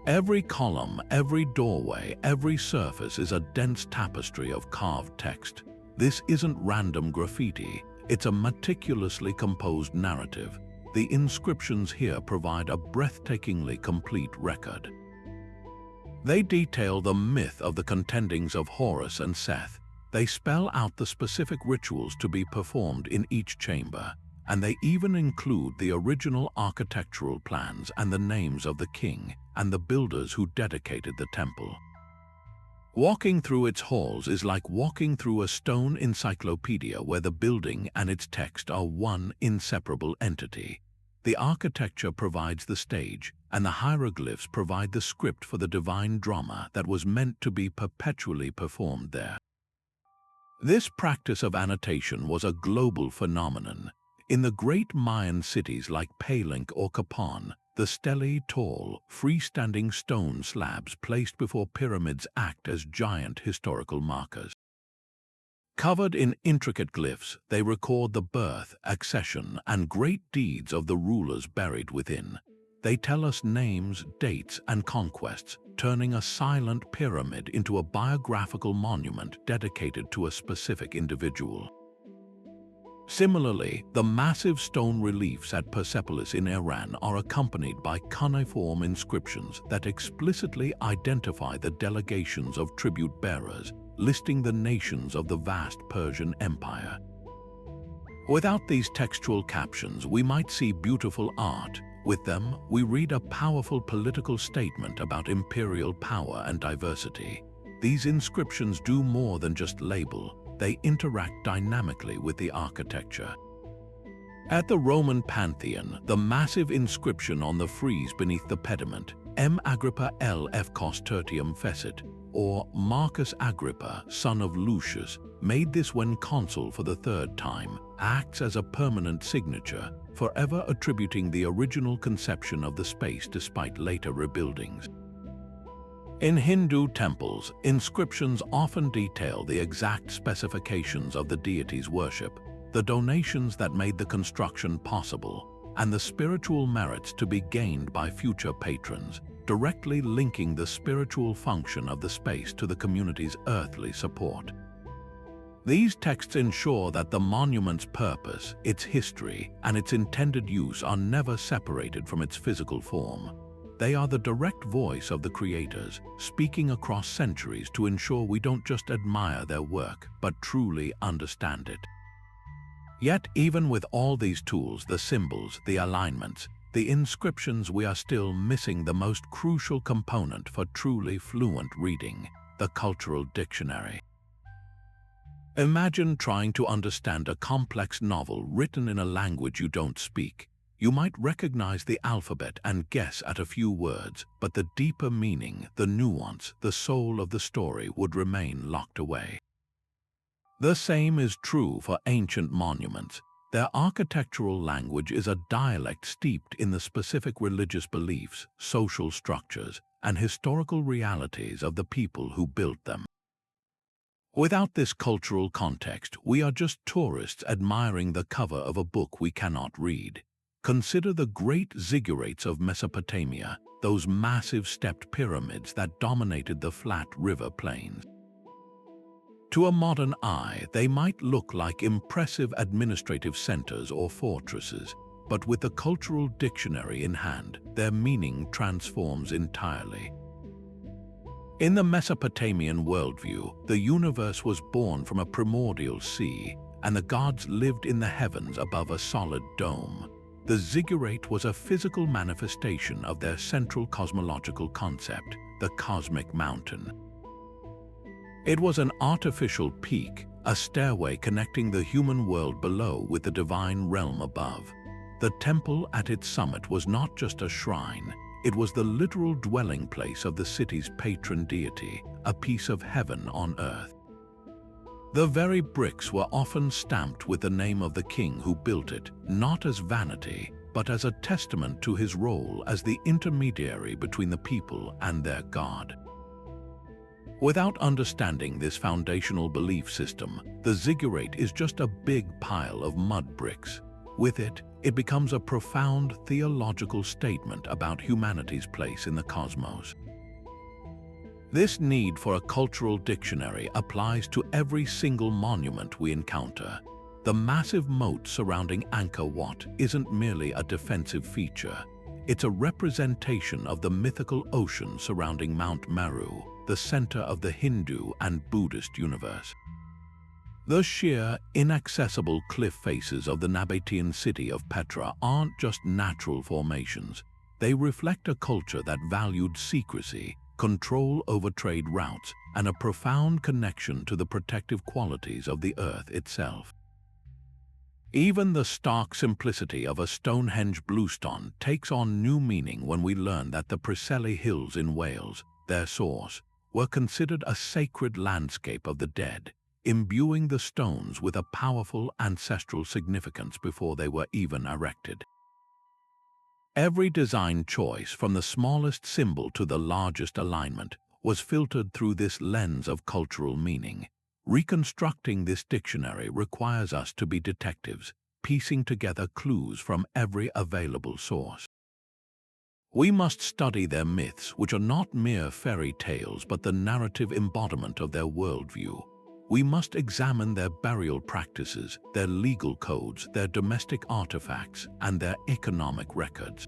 Every column, every doorway, every surface is a dense tapestry of carved text. This isn't random graffiti, it's a meticulously composed narrative. The inscriptions here provide a breathtakingly complete record. They detail the myth of the contendings of Horus and Seth. They spell out the specific rituals to be performed in each chamber, and they even include the original architectural plans and the names of the king and the builders who dedicated the temple. Walking through its halls is like walking through a stone encyclopedia where the building and its text are one inseparable entity. The architecture provides the stage, and the hieroglyphs provide the script for the divine drama that was meant to be perpetually performed there. This practice of annotation was a global phenomenon. In the great Mayan cities like Palenque or Capan, the stelae, tall, freestanding stone slabs placed before pyramids, act as giant historical markers. Covered in intricate glyphs, they record the birth, accession, and great deeds of the rulers buried within. They tell us names, dates, and conquests, turning a silent pyramid into a biographical monument dedicated to a specific individual. Similarly, the massive stone reliefs at Persepolis in Iran are accompanied by cuneiform inscriptions that explicitly identify the delegations of tribute bearers, listing the nations of the vast Persian Empire. Without these textual captions, we might see beautiful art. With them, we read a powerful political statement about imperial power and diversity. These inscriptions do more than just label. They interact dynamically with the architecture. At the Roman Pantheon, the massive inscription on the frieze beneath the pediment, M. Agrippa L. F. Cos Tertium Fecit, or Marcus Agrippa, son of Lucius, made this when consul for the 3rd time, acts as a permanent signature, forever attributing the original conception of the space despite later rebuildings. In Hindu temples, inscriptions often detail the exact specifications of the deity's worship, the donations that made the construction possible, and the spiritual merits to be gained by future patrons, directly linking the spiritual function of the space to the community's earthly support. These texts ensure that the monument's purpose, its history, and its intended use are never separated from its physical form. They are the direct voice of the creators, speaking across centuries to ensure we don't just admire their work, but truly understand it. Yet, even with all these tools, the symbols, the alignments, the inscriptions, we are still missing the most crucial component for truly fluent reading: the cultural dictionary. Imagine trying to understand a complex novel written in a language you don't speak. You might recognize the alphabet and guess at a few words, but the deeper meaning, the nuance, the soul of the story would remain locked away. The same is true for ancient monuments. Their architectural language is a dialect steeped in the specific religious beliefs, social structures, and historical realities of the people who built them. Without this cultural context, we are just tourists admiring the cover of a book we cannot read. Consider the great ziggurats of Mesopotamia, those massive stepped pyramids that dominated the flat river plains. To a modern eye, they might look like impressive administrative centers or fortresses, but with the cultural dictionary in hand, their meaning transforms entirely. In the Mesopotamian worldview, the universe was born from a primordial sea, and the gods lived in the heavens above a solid dome. The ziggurat was a physical manifestation of their central cosmological concept, the cosmic mountain. It was an artificial peak, a stairway connecting the human world below with the divine realm above. The temple at its summit was not just a shrine, it was the literal dwelling place of the city's patron deity, a piece of heaven on earth. The very bricks were often stamped with the name of the king who built it, not as vanity, but as a testament to his role as the intermediary between the people and their god. Without understanding this foundational belief system, the ziggurat is just a big pile of mud bricks. With it, it becomes a profound theological statement about humanity's place in the cosmos. This need for a cultural dictionary applies to every single monument we encounter. The massive moat surrounding Angkor Wat isn't merely a defensive feature. It's a representation of the mythical ocean surrounding Mount Meru, the center of the Hindu and Buddhist universe. The sheer, inaccessible cliff faces of the Nabatean city of Petra aren't just natural formations. They reflect a culture that valued secrecy, control over trade routes, and a profound connection to the protective qualities of the earth itself. Even the stark simplicity of a Stonehenge bluestone takes on new meaning when we learn that the Preseli Hills in Wales, their source, were considered a sacred landscape of the dead, imbuing the stones with a powerful ancestral significance before they were even erected. Every design choice, from the smallest symbol to the largest alignment, was filtered through this lens of cultural meaning. Reconstructing this dictionary requires us to be detectives, piecing together clues from every available source. We must study their myths, which are not mere fairy tales but the narrative embodiment of their worldview. We must examine their burial practices, their legal codes, their domestic artifacts, and their economic records.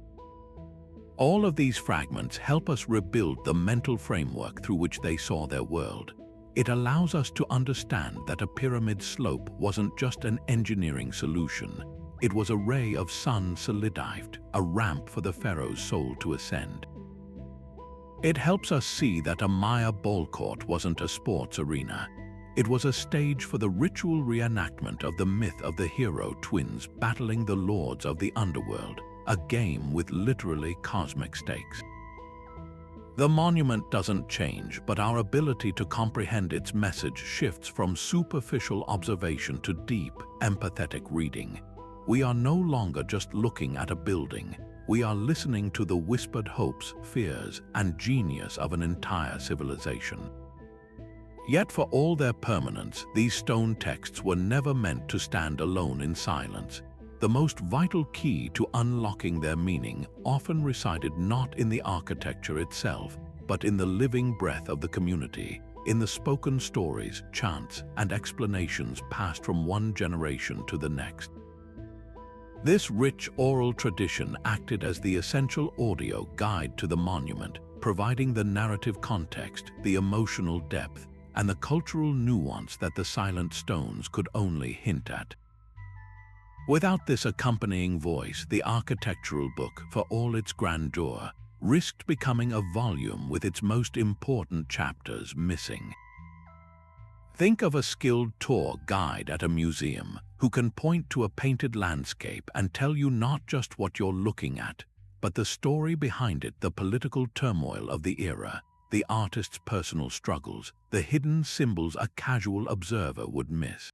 All of these fragments help us rebuild the mental framework through which they saw their world. It allows us to understand that a pyramid slope wasn't just an engineering solution. It was a ray of sun solidifed, a ramp for the pharaoh's soul to ascend. It helps us see that a Maya ball court wasn't a sports arena. It was a stage for the ritual reenactment of the myth of the hero twins battling the lords of the underworld, a game with literally cosmic stakes. The monument doesn't change, but our ability to comprehend its message shifts from superficial observation to deep, empathetic reading. We are no longer just looking at a building. We are listening to the whispered hopes, fears, and genius of an entire civilization. Yet for all their permanence, these stone texts were never meant to stand alone in silence. The most vital key to unlocking their meaning often resided not in the architecture itself, but in the living breath of the community, in the spoken stories, chants, and explanations passed from one generation to the next. This rich oral tradition acted as the essential audio guide to the monument, providing the narrative context, the emotional depth, and the cultural nuance that the silent stones could only hint at. Without this accompanying voice, the architectural book, for all its grandeur, risked becoming a volume with its most important chapters missing. Think of a skilled tour guide at a museum. who can point to a painted landscape and tell you not just what you're looking at, but the story behind it, the political turmoil of the era, the artist's personal struggles, the hidden symbols a casual observer would miss.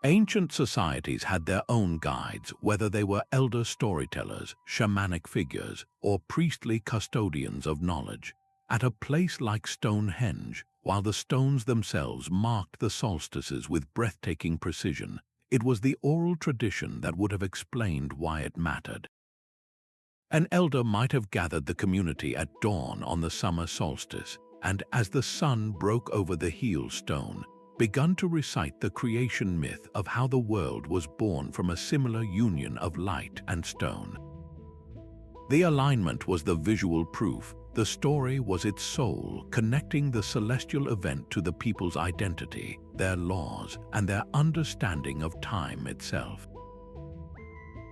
Ancient societies had their own guides, whether they were elder storytellers, shamanic figures, or priestly custodians of knowledge. At a place like Stonehenge, while the stones themselves marked the solstices with breathtaking precision, it was the oral tradition that would have explained why it mattered. An elder might have gathered the community at dawn on the summer solstice, and as the sun broke over the heel stone, begun to recite the creation myth of how the world was born from a similar union of light and stone. The alignment was the visual proof, the story was its soul, connecting the celestial event to the people's identity, their laws, and their understanding of time itself.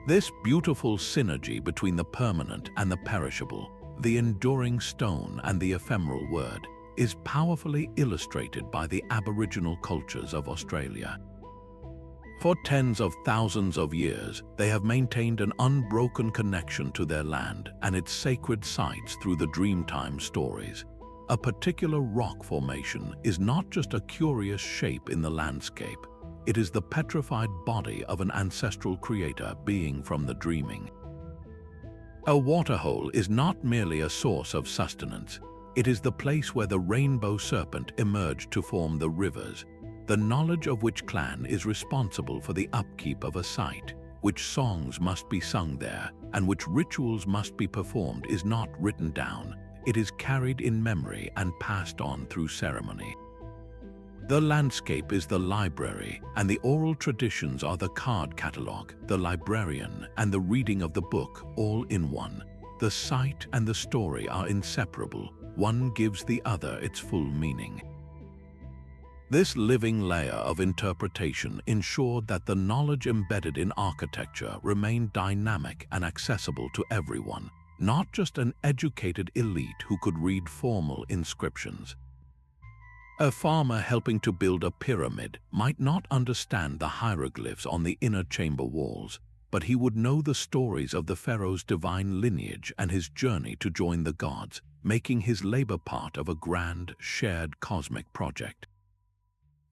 This beautiful synergy between the permanent and the perishable, the enduring stone and the ephemeral word, is powerfully illustrated by the Aboriginal cultures of Australia. For tens of thousands of years, they have maintained an unbroken connection to their land and its sacred sites through the Dreamtime stories. A particular rock formation is not just a curious shape in the landscape, it is the petrified body of an ancestral creator being from the dreaming. A waterhole is not merely a source of sustenance, it is the place where the rainbow serpent emerged to form the rivers, the knowledge of which clan is responsible for the upkeep of a site, which songs must be sung there, and which rituals must be performed is not written down, it is carried in memory and passed on through ceremony. The landscape is the library, and the oral traditions are the card catalogue, the librarian, and the reading of the book, all in one. The site and the story are inseparable, one gives the other its full meaning. This living layer of interpretation ensured that the knowledge embedded in architecture remained dynamic and accessible to everyone, not just an educated elite who could read formal inscriptions. A farmer helping to build a pyramid might not understand the hieroglyphs on the inner chamber walls, but he would know the stories of the pharaoh's divine lineage and his journey to join the gods, making his labor part of a grand, shared cosmic project.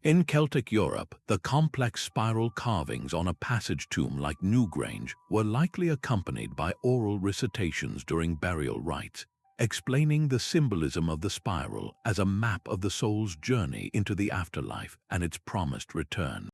In Celtic Europe, the complex spiral carvings on a passage tomb like Newgrange were likely accompanied by oral recitations during burial rites, explaining the symbolism of the spiral as a map of the soul's journey into the afterlife and its promised return.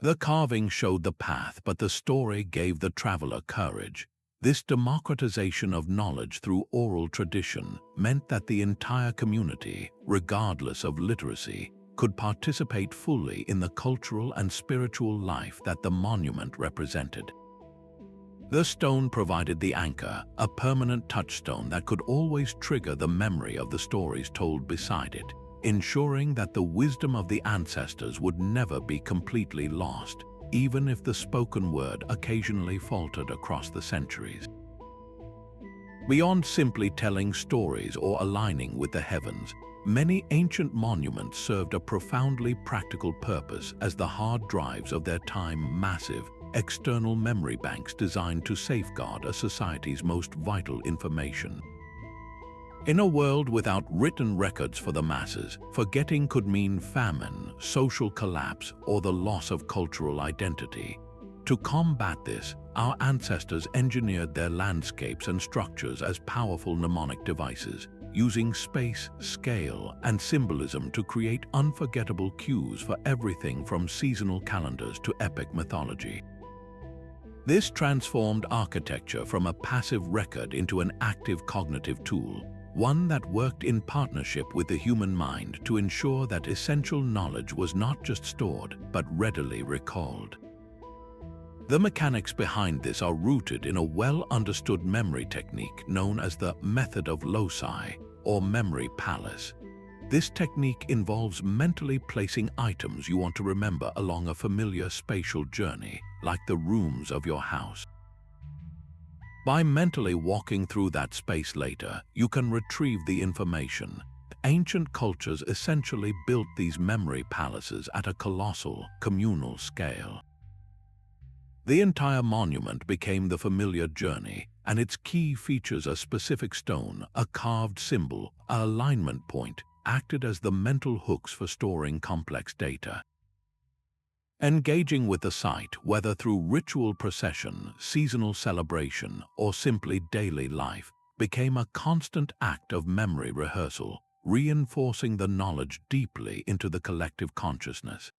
The carving showed the path, but the story gave the traveler courage. This democratization of knowledge through oral tradition meant that the entire community, regardless of literacy, could participate fully in the cultural and spiritual life that the monument represented. The stone provided the anchor, a permanent touchstone that could always trigger the memory of the stories told beside it, ensuring that the wisdom of the ancestors would never be completely lost, even if the spoken word occasionally faltered across the centuries. Beyond simply telling stories or aligning with the heavens, many ancient monuments served a profoundly practical purpose as the hard drives of their time, massive, external memory banks designed to safeguard a society's most vital information. In a world without written records for the masses, forgetting could mean famine, social collapse, or the loss of cultural identity. To combat this, our ancestors engineered their landscapes and structures as powerful mnemonic devices, using space, scale, and symbolism to create unforgettable cues for everything from seasonal calendars to epic mythology. This transformed architecture from a passive record into an active cognitive tool, one that worked in partnership with the human mind to ensure that essential knowledge was not just stored, but readily recalled. The mechanics behind this are rooted in a well-understood memory technique known as the method of loci, or memory palace. This technique involves mentally placing items you want to remember along a familiar spatial journey, like the rooms of your house. By mentally walking through that space later, you can retrieve the information, ancient cultures essentially built these memory palaces at a colossal, communal scale. The entire monument became the familiar journey, and its key features a specific stone, a carved symbol, an alignment point, acted as the mental hooks for storing complex data. Engaging with the site, whether through ritual procession, seasonal celebration, or simply daily life, became a constant act of memory rehearsal, reinforcing the knowledge deeply into the collective consciousness.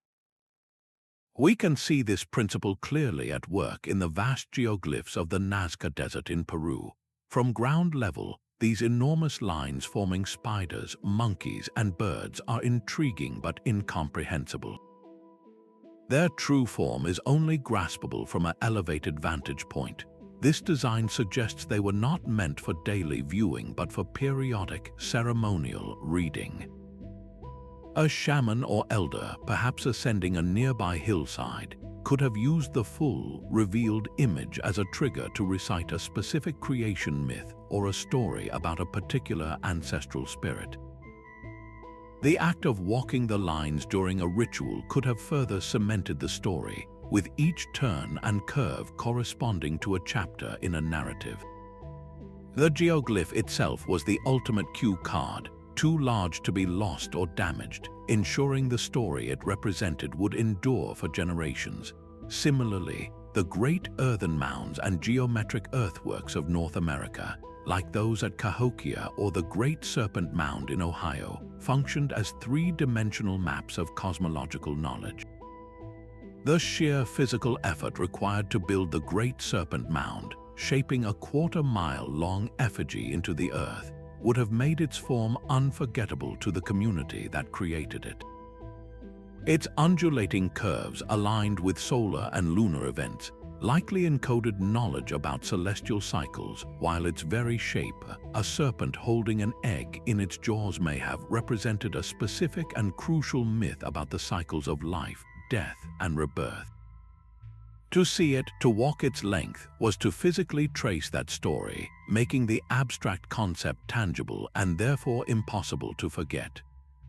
We can see this principle clearly at work in the vast geoglyphs of the Nazca Desert in Peru. From ground level, these enormous lines forming spiders, monkeys, and birds are intriguing but incomprehensible. Their true form is only graspable from an elevated vantage point. This design suggests they were not meant for daily viewing but for periodic, ceremonial reading. A shaman or elder, perhaps ascending a nearby hillside, could have used the full, revealed image as a trigger to recite a specific creation myth or a story about a particular ancestral spirit. The act of walking the lines during a ritual could have further cemented the story, with each turn and curve corresponding to a chapter in a narrative. The geoglyph itself was the ultimate cue card, too large to be lost or damaged, ensuring the story it represented would endure for generations. Similarly, the great earthen mounds and geometric earthworks of North America, like those at Cahokia or the Great Serpent Mound in Ohio, functioned as three-dimensional maps of cosmological knowledge. The sheer physical effort required to build the Great Serpent Mound, shaping a quarter-mile-long effigy into the earth, would have made its form unforgettable to the community that created it. Its undulating curves aligned with solar and lunar events likely encoded knowledge about celestial cycles, while its very shape, a serpent holding an egg in its jaws, may have represented a specific and crucial myth about the cycles of life, death, and rebirth. To see it, to walk its length, was to physically trace that story, making the abstract concept tangible and therefore impossible to forget.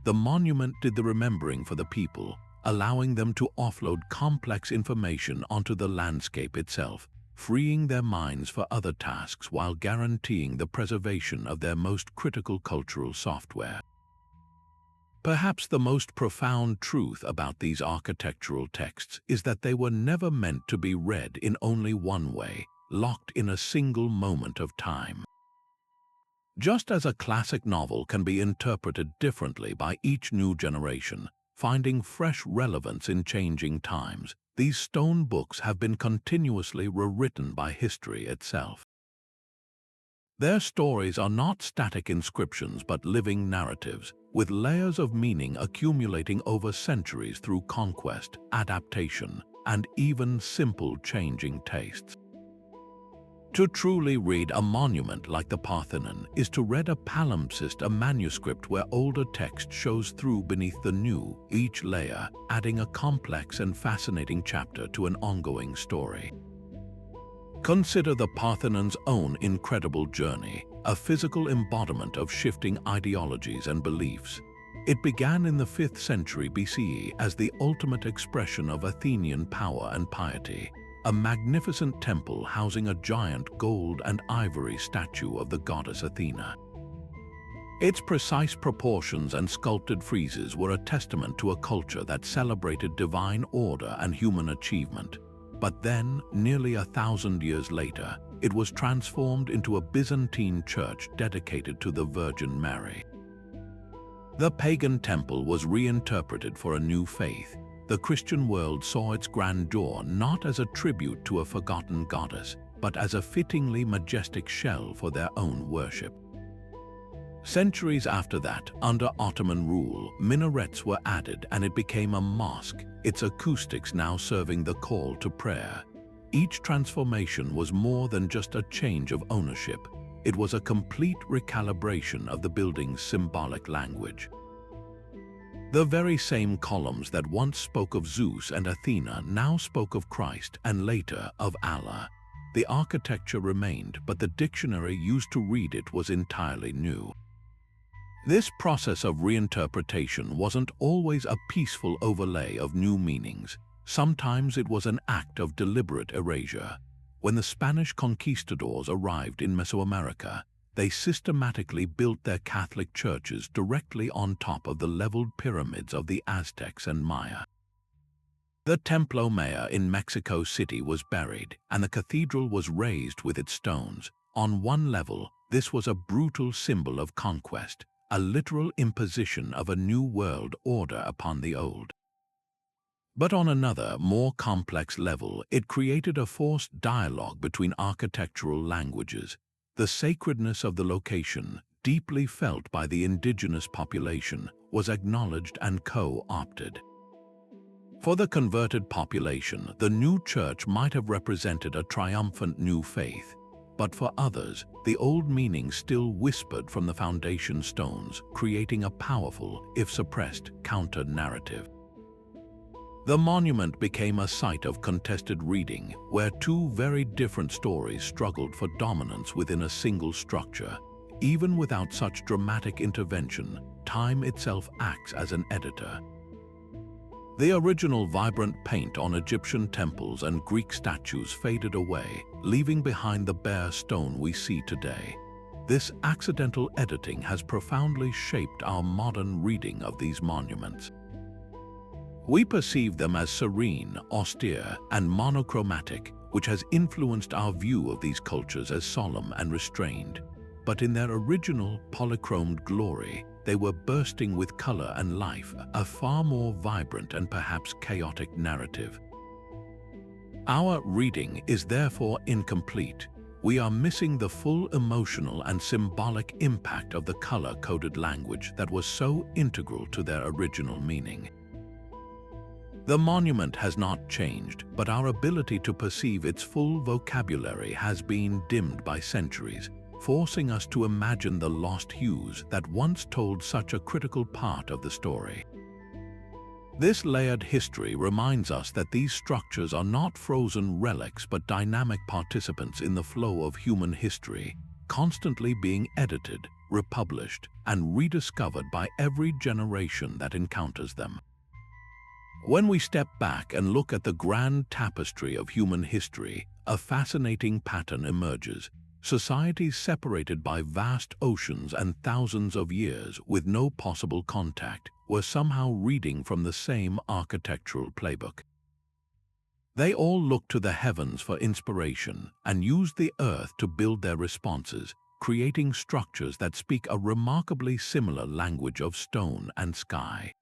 The monument did the remembering for the people, allowing them to offload complex information onto the landscape itself, freeing their minds for other tasks while guaranteeing the preservation of their most critical cultural software. Perhaps the most profound truth about these architectural texts is that they were never meant to be read in only one way, locked in a single moment of time. Just as a classic novel can be interpreted differently by each new generation, finding fresh relevance in changing times, these stone books have been continuously rewritten by history itself. Their stories are not static inscriptions but living narratives, with layers of meaning accumulating over centuries through conquest, adaptation, and even simple changing tastes. To truly read a monument like the Parthenon is to read a palimpsest, a manuscript where older text shows through beneath the new, each layer adding a complex and fascinating chapter to an ongoing story. Consider the Parthenon's own incredible journey, a physical embodiment of shifting ideologies and beliefs. It began in the 5th century BCE as the ultimate expression of Athenian power and piety, a magnificent temple housing a giant gold and ivory statue of the goddess Athena. Its precise proportions and sculpted friezes were a testament to a culture that celebrated divine order and human achievement. But then, nearly 1,000 years later, it was transformed into a Byzantine church dedicated to the Virgin Mary. The pagan temple was reinterpreted for a new faith. The Christian world saw its grandeur not as a tribute to a forgotten goddess, but as a fittingly majestic shell for their own worship. Centuries after that, under Ottoman rule, minarets were added and it became a mosque, its acoustics now serving the call to prayer. Each transformation was more than just a change of ownership. It was a complete recalibration of the building's symbolic language. The very same columns that once spoke of Zeus and Athena now spoke of Christ and later of Allah. The architecture remained, but the dictionary used to read it was entirely new. This process of reinterpretation wasn't always a peaceful overlay of new meanings. Sometimes it was an act of deliberate erasure. When the Spanish conquistadors arrived in Mesoamerica, they systematically built their Catholic churches directly on top of the leveled pyramids of the Aztecs and Maya. The Templo Maya in Mexico City was buried, and the cathedral was raised with its stones. On one level, this was a brutal symbol of conquest, a literal imposition of a new world order upon the old. But on another, more complex level, it created a forced dialogue between architectural languages. The sacredness of the location, deeply felt by the indigenous population, was acknowledged and co-opted. For the converted population, the new church might have represented a triumphant new faith, but for others, the old meaning still whispered from the foundation stones, creating a powerful, if suppressed, counter-narrative. The monument became a site of contested reading, where two very different stories struggled for dominance within a single structure. Even without such dramatic intervention, time itself acts as an editor. The original vibrant paint on Egyptian temples and Greek statues faded away, leaving behind the bare stone we see today. This accidental editing has profoundly shaped our modern reading of these monuments. We perceive them as serene, austere, and monochromatic, which has influenced our view of these cultures as solemn and restrained. But in their original, polychromed glory, they were bursting with color and life, a far more vibrant and perhaps chaotic narrative. Our reading is therefore incomplete. We are missing the full emotional and symbolic impact of the color-coded language that was so integral to their original meaning. The monument has not changed, but our ability to perceive its full vocabulary has been dimmed by centuries, forcing us to imagine the lost hues that once told such a critical part of the story. This layered history reminds us that these structures are not frozen relics but dynamic participants in the flow of human history, constantly being edited, republished, and rediscovered by every generation that encounters them. When we step back and look at the grand tapestry of human history, a fascinating pattern emerges. Societies separated by vast oceans and thousands of years with no possible contact were somehow reading from the same architectural playbook. They all looked to the heavens for inspiration and used the earth to build their responses, creating structures that speak a remarkably similar language of stone and sky.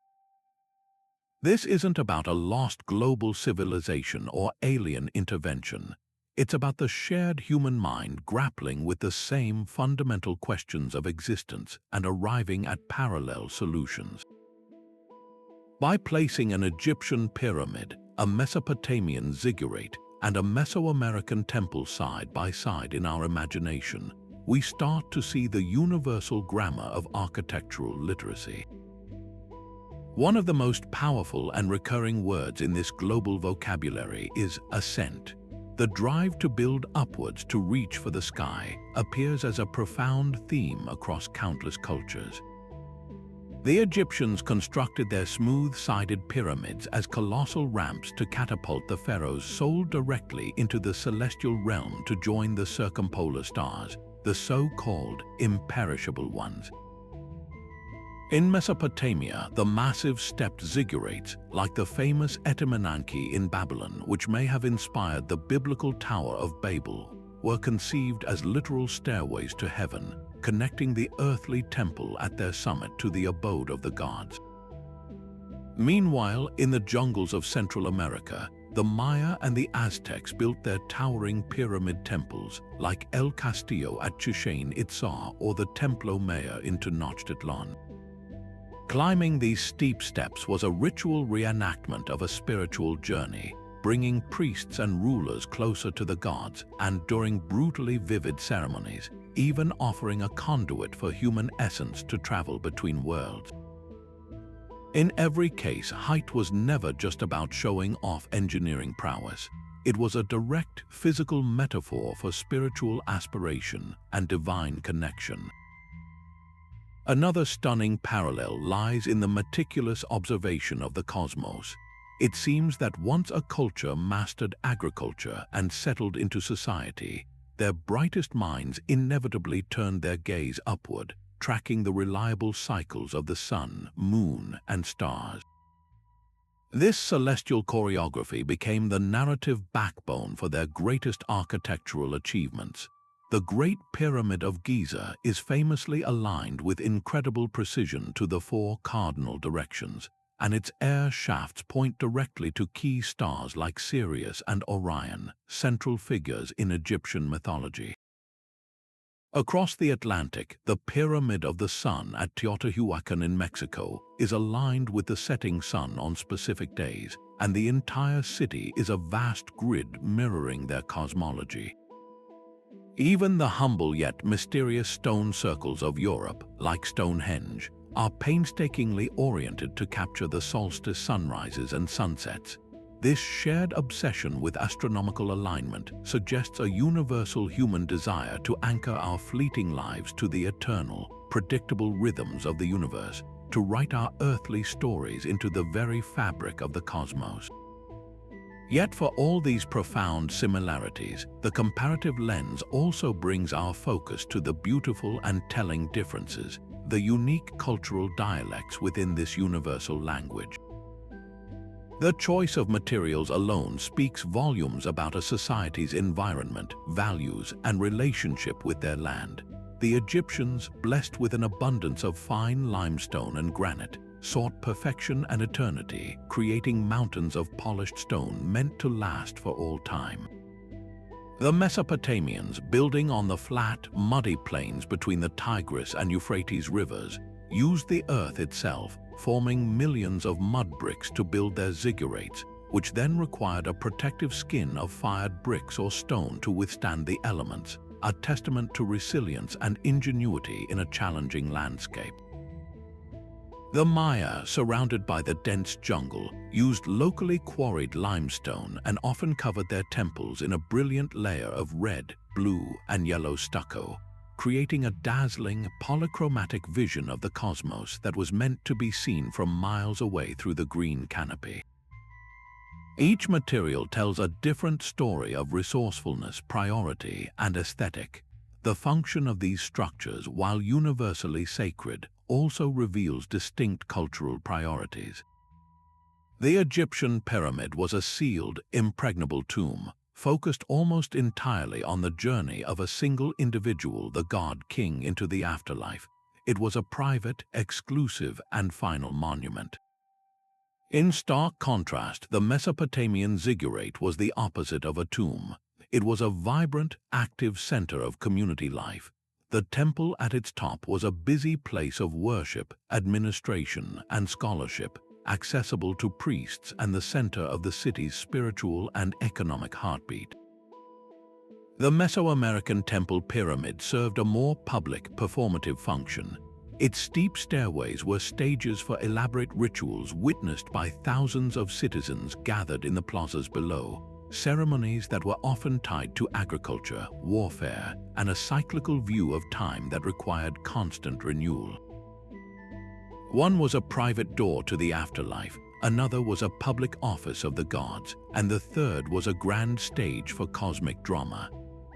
This isn't about a lost global civilization or alien intervention. It's about the shared human mind grappling with the same fundamental questions of existence and arriving at parallel solutions. By placing an Egyptian pyramid, a Mesopotamian ziggurat, and a Mesoamerican temple side by side in our imagination, we start to see the universal grammar of architectural literacy. One of the most powerful and recurring words in this global vocabulary is ascent. The drive to build upwards to reach for the sky appears as a profound theme across countless cultures. The Egyptians constructed their smooth-sided pyramids as colossal ramps to catapult the pharaoh's soul directly into the celestial realm to join the circumpolar stars, the so-called imperishable ones. In Mesopotamia, the massive stepped ziggurats, like the famous Etemenanki in Babylon, which may have inspired the biblical Tower of Babel, were conceived as literal stairways to heaven, connecting the earthly temple at their summit to the abode of the gods. Meanwhile, in the jungles of Central America, the Maya and the Aztecs built their towering pyramid temples, like El Castillo at Chichén Itzá or the Templo Maya in Tenochtitlan. Climbing these steep steps was a ritual reenactment of a spiritual journey, bringing priests and rulers closer to the gods, and during brutally vivid ceremonies, even offering a conduit for human essence to travel between worlds. In every case, height was never just about showing off engineering prowess. It was a direct physical metaphor for spiritual aspiration and divine connection. Another stunning parallel lies in the meticulous observation of the cosmos. It seems that once a culture mastered agriculture and settled into society, their brightest minds inevitably turned their gaze upward, tracking the reliable cycles of the sun, moon, and stars. This celestial choreography became the narrative backbone for their greatest architectural achievements. The Great Pyramid of Giza is famously aligned with incredible precision to the four cardinal directions, and its air shafts point directly to key stars like Sirius and Orion, central figures in Egyptian mythology. Across the Atlantic, the Pyramid of the Sun at Teotihuacan in Mexico is aligned with the setting sun on specific days, and the entire city is a vast grid mirroring their cosmology. Even the humble yet mysterious stone circles of Europe, like Stonehenge, are painstakingly oriented to capture the solstice sunrises and sunsets. This shared obsession with astronomical alignment suggests a universal human desire to anchor our fleeting lives to the eternal, predictable rhythms of the universe, to write our earthly stories into the very fabric of the cosmos. Yet for all these profound similarities, the comparative lens also brings our focus to the beautiful and telling differences, the unique cultural dialects within this universal language. The choice of materials alone speaks volumes about a society's environment, values, and relationship with their land. The Egyptians, blessed with an abundance of fine limestone and granite, sought perfection and eternity, creating mountains of polished stone meant to last for all time. The Mesopotamians, building on the flat, muddy plains between the Tigris and Euphrates rivers, used the earth itself, forming millions of mud bricks to build their ziggurats, which then required a protective skin of fired bricks or stone to withstand the elements, a testament to resilience and ingenuity in a challenging landscape. The Maya, surrounded by the dense jungle, used locally quarried limestone and often covered their temples in a brilliant layer of red, blue, and yellow stucco, creating a dazzling, polychromatic vision of the cosmos that was meant to be seen from miles away through the green canopy. Each material tells a different story of resourcefulness, priority, and aesthetic. The function of these structures, while universally sacred, also reveals distinct cultural priorities. The Egyptian pyramid was a sealed, impregnable tomb, focused almost entirely on the journey of a single individual, the god-king, into the afterlife. It was a private, exclusive, and final monument. In stark contrast, the Mesopotamian ziggurat was the opposite of a tomb. It was a vibrant, active center of community life. The temple at its top was a busy place of worship, administration, and scholarship, accessible to priests and the center of the city's spiritual and economic heartbeat. The Mesoamerican temple pyramid served a more public, performative function. Its steep stairways were stages for elaborate rituals witnessed by thousands of citizens gathered in the plazas below, ceremonies that were often tied to agriculture, warfare, and a cyclical view of time that required constant renewal. One was a private door to the afterlife, another was a public office of the gods, and the third was a grand stage for cosmic drama.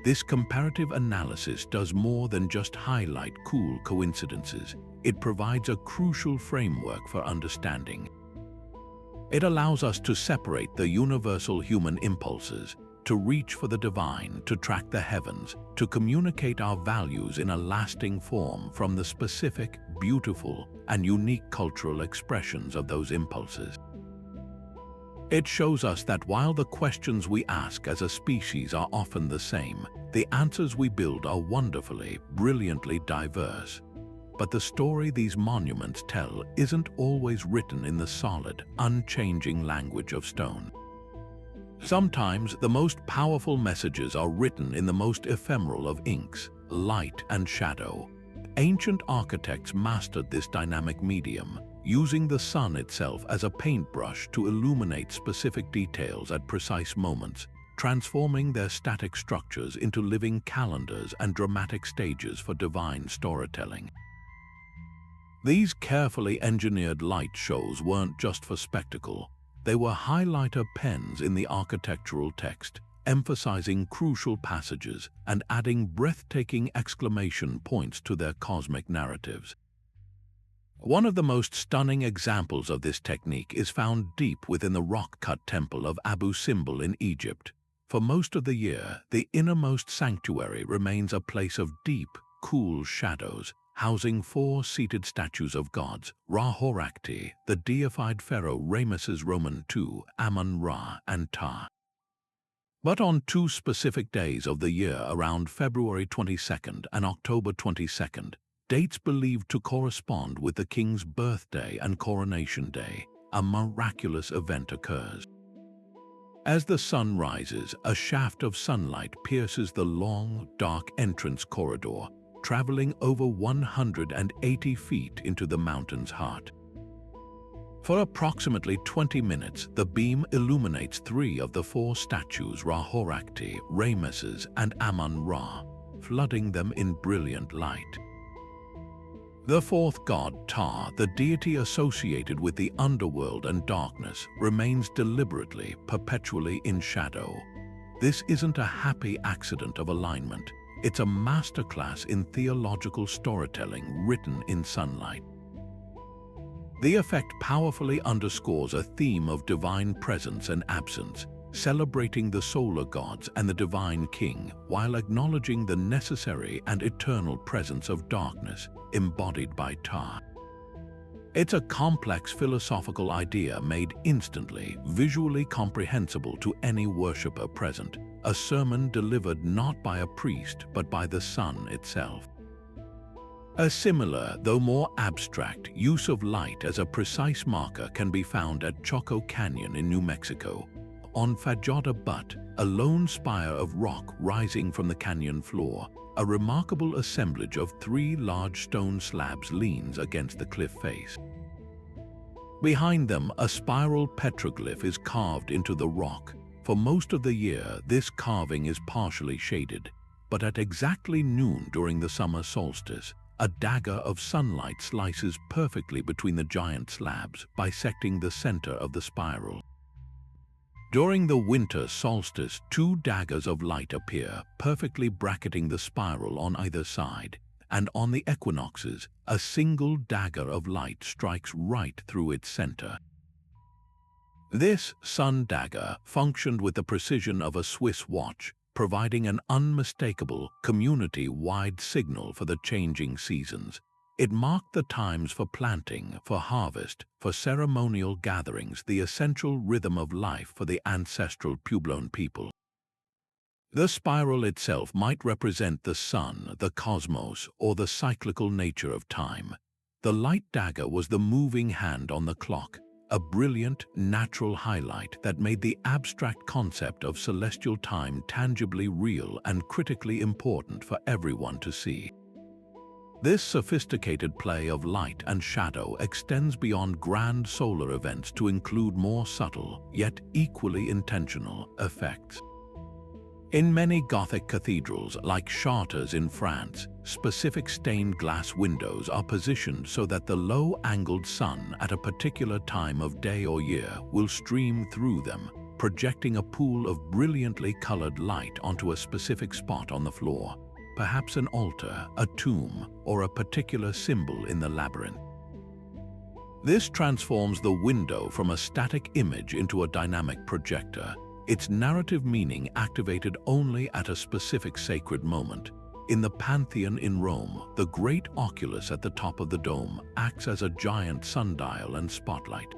This comparative analysis does more than just highlight cool coincidences. It provides a crucial framework for understanding. It allows us to separate the universal human impulses, to reach for the divine, to track the heavens, to communicate our values in a lasting form from the specific, beautiful, and unique cultural expressions of those impulses. It shows us that while the questions we ask as a species are often the same, the answers we build are wonderfully, brilliantly diverse. But the story these monuments tell isn't always written in the solid, unchanging language of stone. Sometimes the most powerful messages are written in the most ephemeral of inks, light and shadow. Ancient architects mastered this dynamic medium, using the sun itself as a paintbrush to illuminate specific details at precise moments, transforming their static structures into living calendars and dramatic stages for divine storytelling. These carefully engineered light shows weren't just for spectacle. They were highlighter pens in the architectural text, emphasizing crucial passages and adding breathtaking exclamation points to their cosmic narratives. One of the most stunning examples of this technique is found deep within the rock-cut temple of Abu Simbel in Egypt. For most of the year, the innermost sanctuary remains a place of deep, cool shadows, housing 4 seated statues of gods, Ra-Horakhti, the deified pharaoh Ramesses Roman II, Amun-Ra, and Ptah. But on 2 specific days of the year around February 22nd and October 22nd, dates believed to correspond with the king's birthday and coronation day, a miraculous event occurs. As the sun rises, a shaft of sunlight pierces the long, dark entrance corridor, traveling over 180 feet into the mountain's heart. For approximately 20 minutes, the beam illuminates 3 of the 4 statues, Ra-Horakhti, Ramesses, and Amun-Ra, flooding them in brilliant light. The 4th god, Ptah, the deity associated with the underworld and darkness, remains deliberately, perpetually in shadow. This isn't a happy accident of alignment. It's a masterclass in theological storytelling written in sunlight. The effect powerfully underscores a theme of divine presence and absence, celebrating the solar gods and the divine king while acknowledging the necessary and eternal presence of darkness embodied by Ptah. It's a complex philosophical idea made instantly, visually comprehensible to any worshipper present, a sermon delivered not by a priest but by the sun itself. A similar, though more abstract, use of light as a precise marker can be found at Choco Canyon in New Mexico. On Fajada Butte, a lone spire of rock rising from the canyon floor, a remarkable assemblage of 3 large stone slabs leans against the cliff face. Behind them, a spiral petroglyph is carved into the rock. For most of the year, this carving is partially shaded, but at exactly noon during the summer solstice, a dagger of sunlight slices perfectly between the giant slabs, bisecting the center of the spiral. During the winter solstice, 2 daggers of light appear, perfectly bracketing the spiral on either side, and on the equinoxes, a single dagger of light strikes right through its center. This sun dagger functioned with the precision of a Swiss watch, providing an unmistakable, community-wide signal for the changing seasons. It marked the times for planting, for harvest, for ceremonial gatherings, the essential rhythm of life for the ancestral Puebloan people. The spiral itself might represent the sun, the cosmos, or the cyclical nature of time. The light dagger was the moving hand on the clock, a brilliant, natural highlight that made the abstract concept of celestial time tangibly real and critically important for everyone to see. This sophisticated play of light and shadow extends beyond grand solar events to include more subtle, yet equally intentional, effects. In many Gothic cathedrals, like Chartres in France, specific stained glass windows are positioned so that the low-angled sun at a particular time of day or year will stream through them, projecting a pool of brilliantly colored light onto a specific spot on the floor, perhaps an altar, a tomb, or a particular symbol in the labyrinth. This transforms the window from a static image into a dynamic projector, its narrative meaning activated only at a specific sacred moment. In the Pantheon in Rome, the great oculus at the top of the dome acts as a giant sundial and spotlight.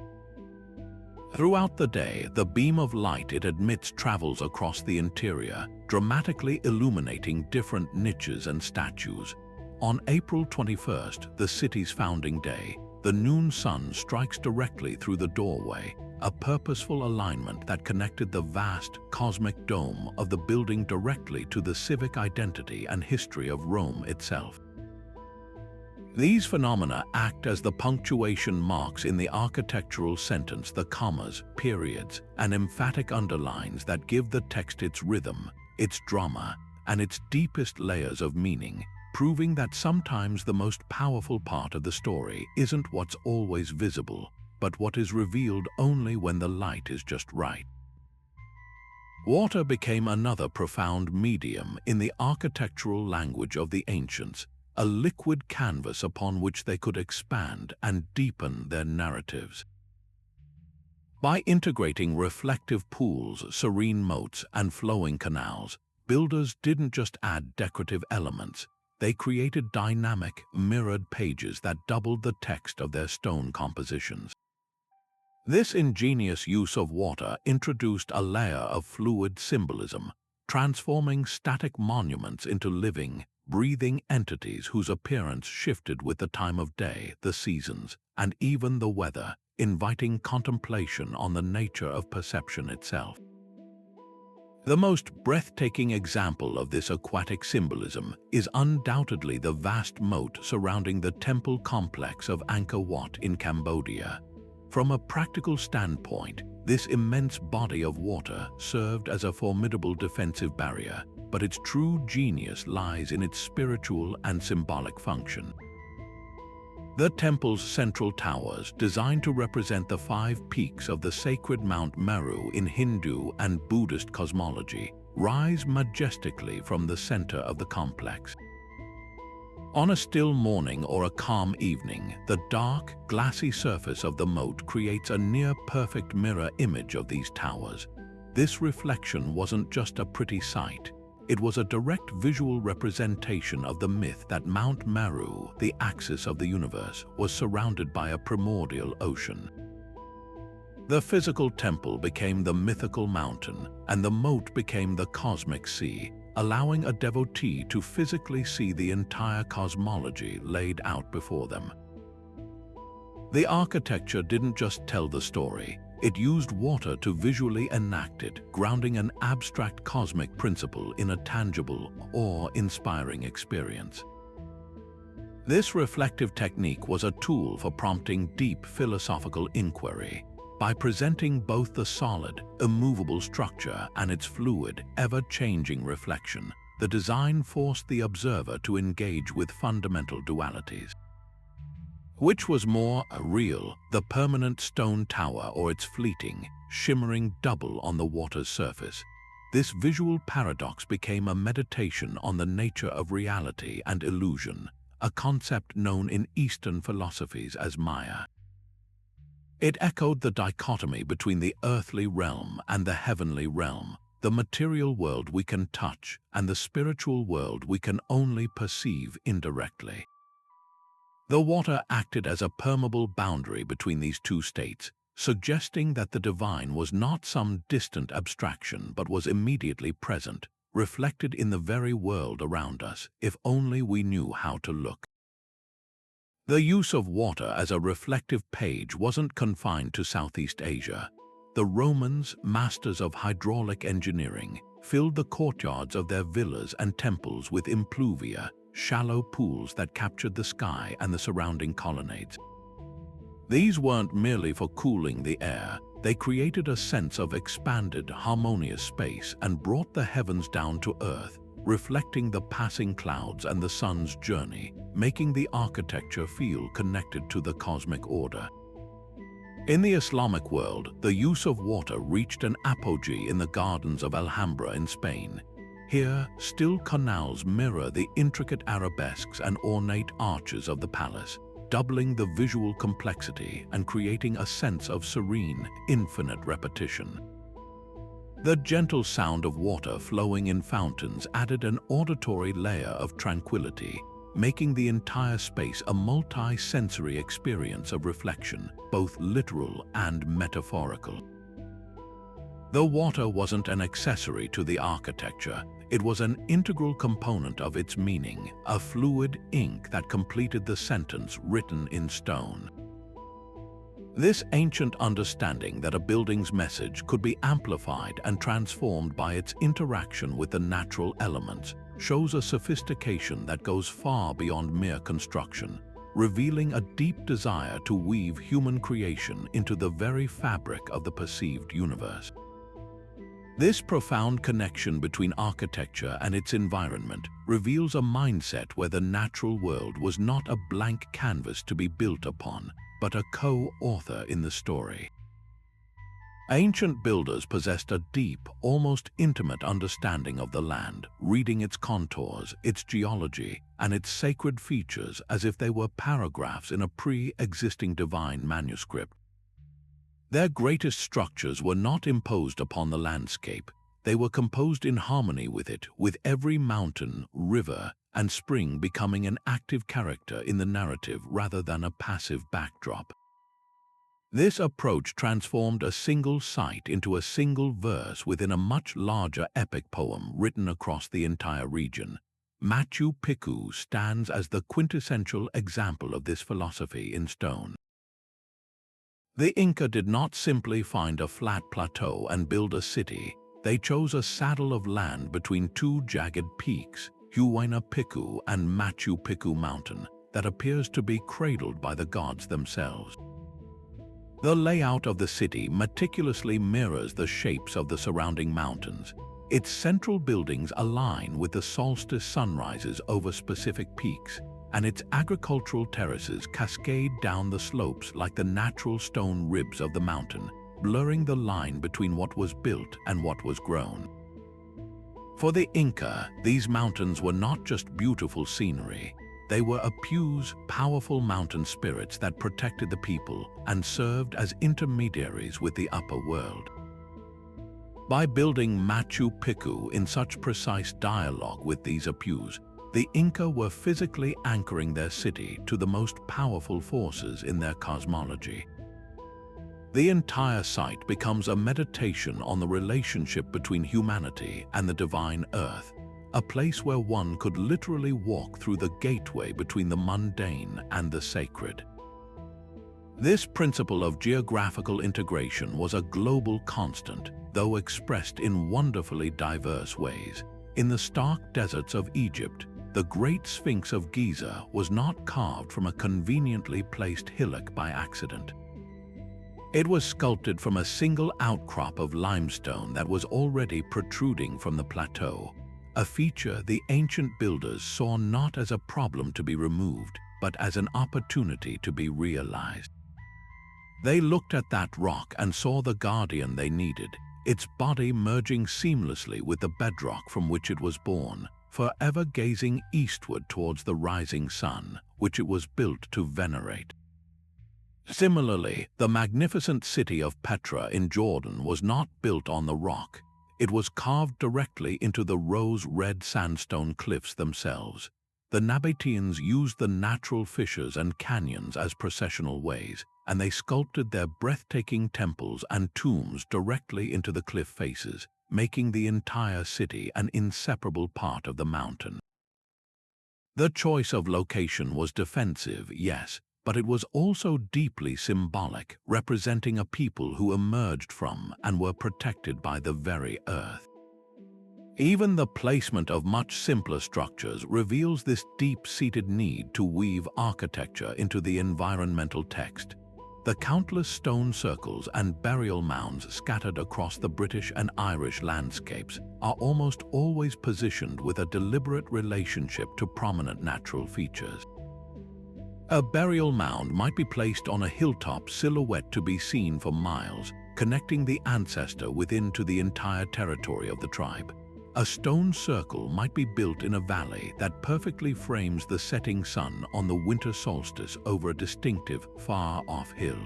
Throughout the day, the beam of light it emits travels across the interior, dramatically illuminating different niches and statues. On April 21st, the city's founding day, the noon sun strikes directly through the doorway, a purposeful alignment that connected the vast, cosmic dome of the building directly to the civic identity and history of Rome itself. These phenomena act as the punctuation marks in the architectural sentence, the commas, periods, and emphatic underlines that give the text its rhythm, its drama, and its deepest layers of meaning, proving that sometimes the most powerful part of the story isn't what's always visible, but what is revealed only when the light is just right. Water became another profound medium in the architectural language of the ancients, a liquid canvas upon which they could expand and deepen their narratives. By integrating reflective pools, serene moats, and flowing canals, builders didn't just add decorative elements, they created dynamic, mirrored pages that doubled the text of their stone compositions. This ingenious use of water introduced a layer of fluid symbolism, transforming static monuments into living, breathing entities whose appearance shifted with the time of day, the seasons, and even the weather, inviting contemplation on the nature of perception itself. The most breathtaking example of this aquatic symbolism is undoubtedly the vast moat surrounding the temple complex of Angkor Wat in Cambodia. From a practical standpoint, this immense body of water served as a formidable defensive barrier, but its true genius lies in its spiritual and symbolic function. The temple's central towers, designed to represent the 5 peaks of the sacred Mount Meru in Hindu and Buddhist cosmology, rise majestically from the center of the complex. On a still morning or a calm evening, the dark, glassy surface of the moat creates a near-perfect mirror image of these towers. This reflection wasn't just a pretty sight. It was a direct visual representation of the myth that Mount Meru, the axis of the universe, was surrounded by a primordial ocean. The physical temple became the mythical mountain, and the moat became the cosmic sea, allowing a devotee to physically see the entire cosmology laid out before them. The architecture didn't just tell the story, it used water to visually enact it, grounding an abstract cosmic principle in a tangible, awe-inspiring experience. This reflective technique was a tool for prompting deep philosophical inquiry. By presenting both the solid, immovable structure and its fluid, ever-changing reflection, the design forced the observer to engage with fundamental dualities. Which was more real, the permanent stone tower or its fleeting, shimmering double on the water's surface? This visual paradox became a meditation on the nature of reality and illusion, a concept known in Eastern philosophies as Maya. It echoed the dichotomy between the earthly realm and the heavenly realm, the material world we can touch and the spiritual world we can only perceive indirectly. The water acted as a permeable boundary between these two states, suggesting that the divine was not some distant abstraction but was immediately present, reflected in the very world around us, if only we knew how to look. The use of water as a reflective page wasn't confined to Southeast Asia. The Romans, masters of hydraulic engineering, filled the courtyards of their villas and temples with impluvia, shallow pools that captured the sky and the surrounding colonnades. These weren't merely for cooling the air, they created a sense of expanded, harmonious space and brought the heavens down to earth, reflecting the passing clouds and the sun's journey, making the architecture feel connected to the cosmic order. In the Islamic world, the use of water reached an apogee in the gardens of Alhambra in Spain. Here, still canals mirror the intricate arabesques and ornate arches of the palace, doubling the visual complexity and creating a sense of serene, infinite repetition. The gentle sound of water flowing in fountains added an auditory layer of tranquility, making the entire space a multi-sensory experience of reflection, both literal and metaphorical. The water wasn't an accessory to the architecture, it was an integral component of its meaning, a fluid ink that completed the sentence written in stone. This ancient understanding that a building's message could be amplified and transformed by its interaction with the natural elements shows a sophistication that goes far beyond mere construction, revealing a deep desire to weave human creation into the very fabric of the perceived universe. This profound connection between architecture and its environment reveals a mindset where the natural world was not a blank canvas to be built upon, but a co-author in the story. Ancient builders possessed a deep, almost intimate understanding of the land, reading its contours, its geology, and its sacred features as if they were paragraphs in a pre-existing divine manuscript. Their greatest structures were not imposed upon the landscape. They were composed in harmony with it, with every mountain, river, and spring becoming an active character in the narrative rather than a passive backdrop. This approach transformed a single site into a single verse within a much larger epic poem written across the entire region. Machu Picchu stands as the quintessential example of this philosophy in stone. The Inca did not simply find a flat plateau and build a city. They chose a saddle of land between two jagged peaks, Huayna Picchu and Machu Picchu Mountain, that appears to be cradled by the gods themselves. The layout of the city meticulously mirrors the shapes of the surrounding mountains. Its central buildings align with the solstice sunrises over specific peaks, and its agricultural terraces cascade down the slopes like the natural stone ribs of the mountain, blurring the line between what was built and what was grown. For the Inca, these mountains were not just beautiful scenery. They were Apu's powerful mountain spirits that protected the people and served as intermediaries with the upper world. By building Machu Picchu in such precise dialogue with these Apus, the Inca were physically anchoring their city to the most powerful forces in their cosmology. The entire site becomes a meditation on the relationship between humanity and the divine earth, a place where one could literally walk through the gateway between the mundane and the sacred. This principle of geographical integration was a global constant, though expressed in wonderfully diverse ways. In the stark deserts of Egypt, the Great Sphinx of Giza was not carved from a conveniently placed hillock by accident. It was sculpted from a single outcrop of limestone that was already protruding from the plateau, a feature the ancient builders saw not as a problem to be removed, but as an opportunity to be realized. They looked at that rock and saw the guardian they needed, its body merging seamlessly with the bedrock from which it was born, forever gazing eastward towards the rising sun, which it was built to venerate. Similarly, the magnificent city of Petra in Jordan was not built on the rock. It was carved directly into the rose-red sandstone cliffs themselves. The Nabateans used the natural fissures and canyons as processional ways, and they sculpted their breathtaking temples and tombs directly into the cliff faces, making the entire city an inseparable part of the mountain. The choice of location was defensive, yes, but it was also deeply symbolic, representing a people who emerged from and were protected by the very earth. Even the placement of much simpler structures reveals this deep-seated need to weave architecture into the environmental text. The countless stone circles and burial mounds scattered across the British and Irish landscapes are almost always positioned with a deliberate relationship to prominent natural features. A burial mound might be placed on a hilltop silhouette to be seen for miles, connecting the ancestor within to the entire territory of the tribe. A stone circle might be built in a valley that perfectly frames the setting sun on the winter solstice over a distinctive, far-off hill.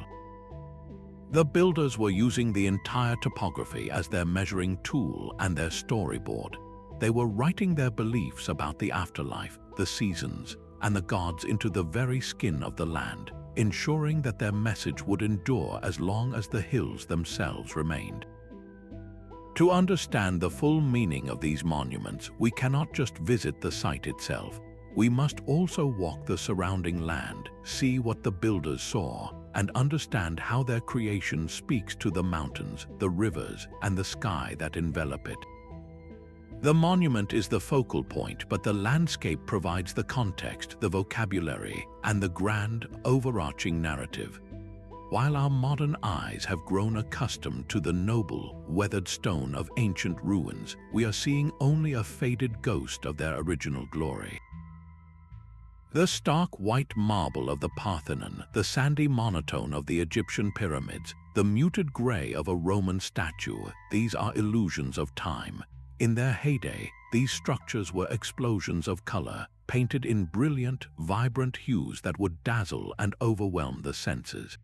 The builders were using the entire topography as their measuring tool and their storyboard. They were writing their beliefs about the afterlife, the seasons, and the gods into the very skin of the land, ensuring that their message would endure as long as the hills themselves remained. To understand the full meaning of these monuments, we cannot just visit the site itself. We must also walk the surrounding land, see what the builders saw, and understand how their creation speaks to the mountains, the rivers, and the sky that envelop it. The monument is the focal point, but the landscape provides the context, the vocabulary, and the grand, overarching narrative. While our modern eyes have grown accustomed to the noble, weathered stone of ancient ruins, we are seeing only a faded ghost of their original glory. The stark white marble of the Parthenon, the sandy monotone of the Egyptian pyramids, the muted gray of a Roman statue, these are illusions of time. In their heyday, these structures were explosions of color, painted in brilliant, vibrant hues that would dazzle and overwhelm the senses.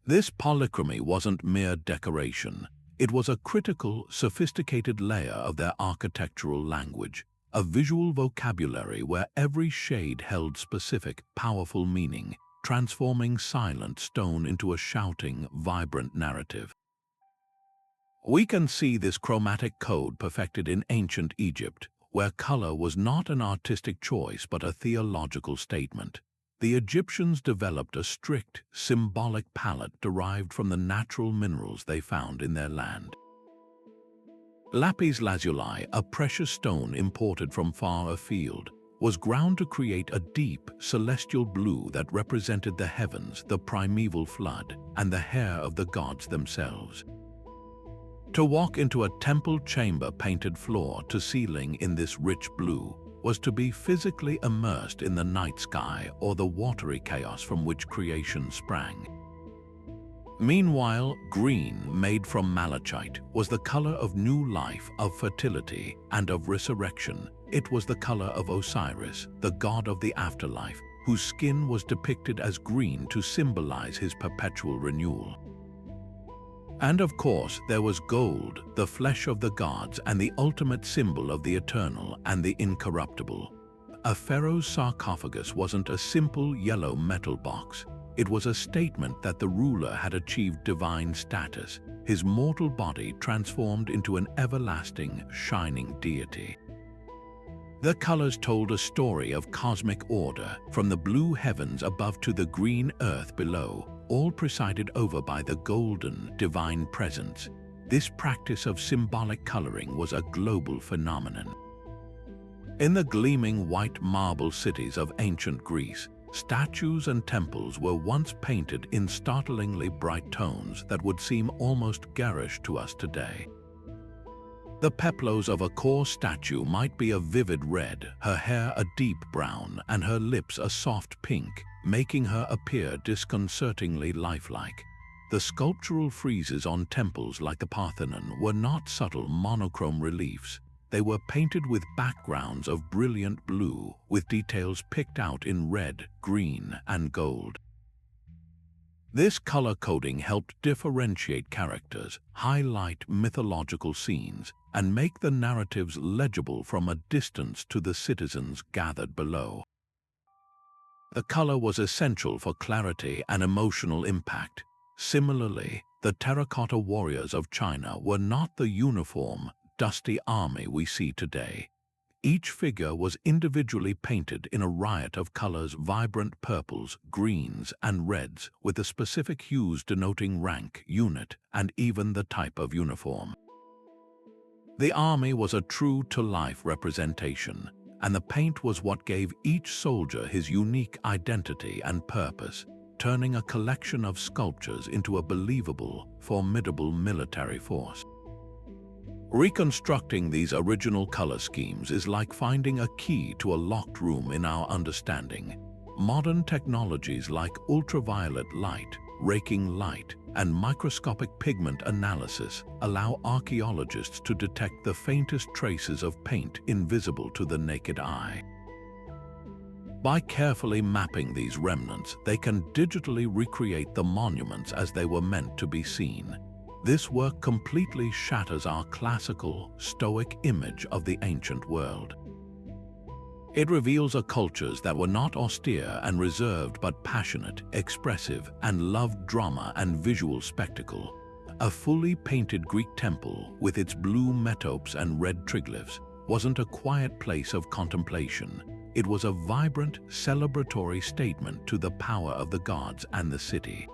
This polychromy wasn't mere decoration. It was a critical, sophisticated layer of their architectural language, a visual vocabulary where every shade held specific, powerful meaning, transforming silent stone into a shouting, vibrant narrative. We can see this chromatic code perfected in ancient Egypt, where color was not an artistic choice but a theological statement. The Egyptians developed a strict, symbolic palette derived from the natural minerals they found in their land. Lapis lazuli, a precious stone imported from far afield, was ground to create a deep, celestial blue that represented the heavens, the primeval flood, and the hair of the gods themselves. To walk into a temple chamber painted floor to ceiling in this rich blue was to be physically immersed in the night sky or the watery chaos from which creation sprang. Meanwhile, green, made from malachite, was the color of new life, of fertility, and of resurrection. It was the color of Osiris, the god of the afterlife, whose skin was depicted as green to symbolize his perpetual renewal. And of course, there was gold, the flesh of the gods and the ultimate symbol of the eternal and the incorruptible. A pharaoh's sarcophagus wasn't a simple yellow metal box. It was a statement that the ruler had achieved divine status, his mortal body transformed into an everlasting, shining deity. The colors told a story of cosmic order, from the blue heavens above to the green earth below, all presided over by the golden, divine presence. This practice of symbolic coloring was a global phenomenon. In the gleaming white marble cities of ancient Greece, statues and temples were once painted in startlingly bright tones that would seem almost garish to us today. The peplos of a core statue might be a vivid red, her hair a deep brown, and her lips a soft pink, making her appear disconcertingly lifelike. The sculptural friezes on temples like the Parthenon were not subtle monochrome reliefs. They were painted with backgrounds of brilliant blue, with details picked out in red, green, and gold. This color coding helped differentiate characters, highlight mythological scenes, and make the narratives legible from a distance to the citizens gathered below. The color was essential for clarity and emotional impact. Similarly, the terracotta warriors of China were not the uniform, dusty army we see today. Each figure was individually painted in a riot of colors: vibrant purples, greens, and reds, with the specific hues denoting rank, unit, and even the type of uniform. The army was a true-to-life representation, and the paint was what gave each soldier his unique identity and purpose, turning a collection of sculptures into a believable, formidable military force. Reconstructing these original color schemes is like finding a key to a locked room in our understanding. Modern technologies like ultraviolet light, raking light, and microscopic pigment analysis allow archaeologists to detect the faintest traces of paint invisible to the naked eye. By carefully mapping these remnants, they can digitally recreate the monuments as they were meant to be seen. This work completely shatters our classical, stoic image of the ancient world. It reveals a cultures that were not austere and reserved but passionate, expressive, and loved drama and visual spectacle. A fully painted Greek temple, with its blue metopes and red triglyphs, wasn't a quiet place of contemplation. It was a vibrant, celebratory statement to the power of the gods and the city.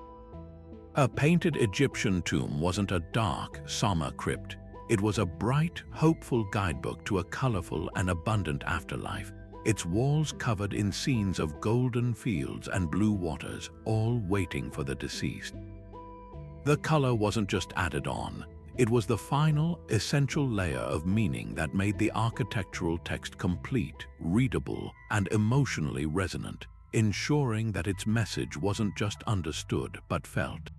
A painted Egyptian tomb wasn't a dark, somber crypt. It was a bright, hopeful guidebook to a colorful and abundant afterlife. its walls covered in scenes of golden fields and blue waters, all waiting for the deceased. The color wasn't just added on, it was the final, essential layer of meaning that made the architectural text complete, readable, and emotionally resonant, ensuring that its message wasn't just understood but felt.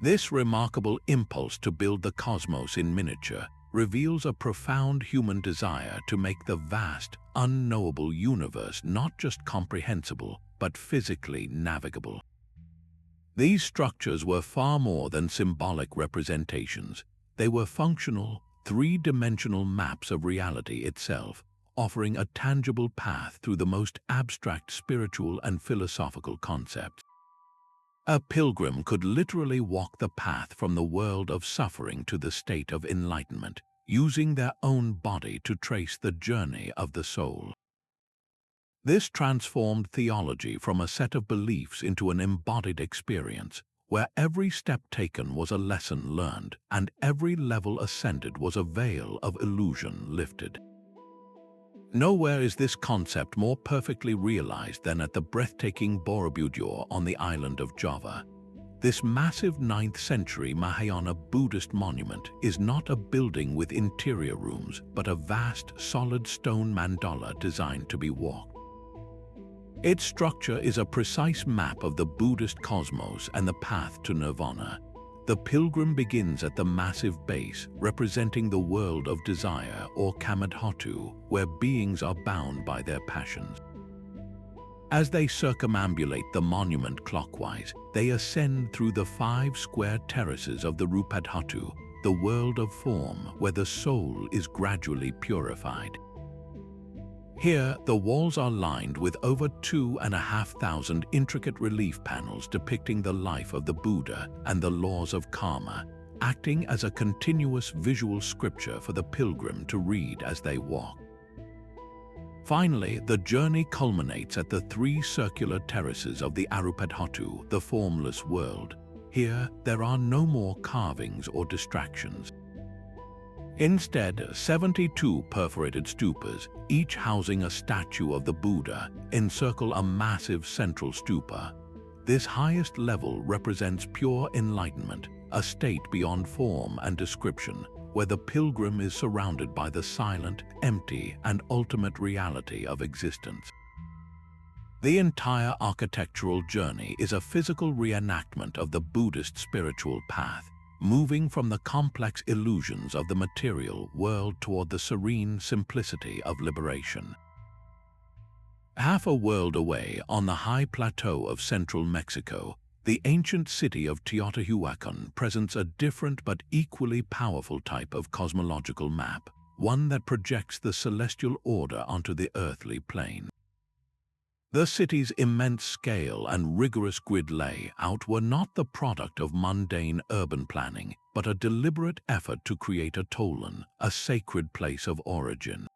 This remarkable impulse to build the cosmos in miniature reveals a profound human desire to make the vast, unknowable universe not just comprehensible, but physically navigable. These structures were far more than symbolic representations. They were functional, three-dimensional maps of reality itself, offering a tangible path through the most abstract spiritual and philosophical concepts. A pilgrim could literally walk the path from the world of suffering to the state of enlightenment, using their own body to trace the journey of the soul. This transformed theology from a set of beliefs into an embodied experience, where every step taken was a lesson learned, and every level ascended was a veil of illusion lifted. Nowhere is this concept more perfectly realized than at the breathtaking Borobudur on the island of Java. This massive 9th century Mahayana Buddhist monument is not a building with interior rooms, but a vast, solid stone mandala designed to be walked. Its structure is a precise map of the Buddhist cosmos and the path to nirvana. The pilgrim begins at the massive base, representing the world of desire or Kamadhatu, where beings are bound by their passions. As they circumambulate the monument clockwise, they ascend through the 5 square terraces of the Rupadhatu, the world of form where the soul is gradually purified. Here, the walls are lined with over 2,500 intricate relief panels depicting the life of the Buddha and the laws of karma, acting as a continuous visual scripture for the pilgrim to read as they walk. Finally, the journey culminates at the 3 circular terraces of the Arupadhatu, the formless world. Here, there are no more carvings or distractions. Instead, 72 perforated stupas, each housing a statue of the Buddha, encircle a massive central stupa. This highest level represents pure enlightenment, a state beyond form and description, where the pilgrim is surrounded by the silent, empty, and ultimate reality of existence. The entire architectural journey is a physical reenactment of the Buddhist spiritual path, moving from the complex illusions of the material world toward the serene simplicity of liberation. Half a world away, on the high plateau of central Mexico, the ancient city of Teotihuacan presents a different but equally powerful type of cosmological map, one that projects the celestial order onto the earthly plane. The city's immense scale and rigorous grid layout were not the product of mundane urban planning, but a deliberate effort to create a Tolan, a sacred place of origin.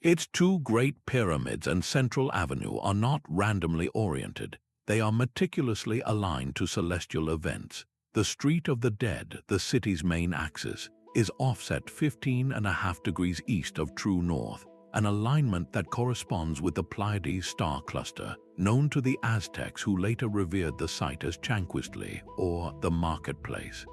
Its 2 great pyramids and central avenue are not randomly oriented. They are meticulously aligned to celestial events. The Street of the Dead, the city's main axis, is offset 15.5 degrees east of true north, an alignment that corresponds with the Pleiades star cluster, known to the Aztecs who later revered the site as Chanquistli, or the marketplace.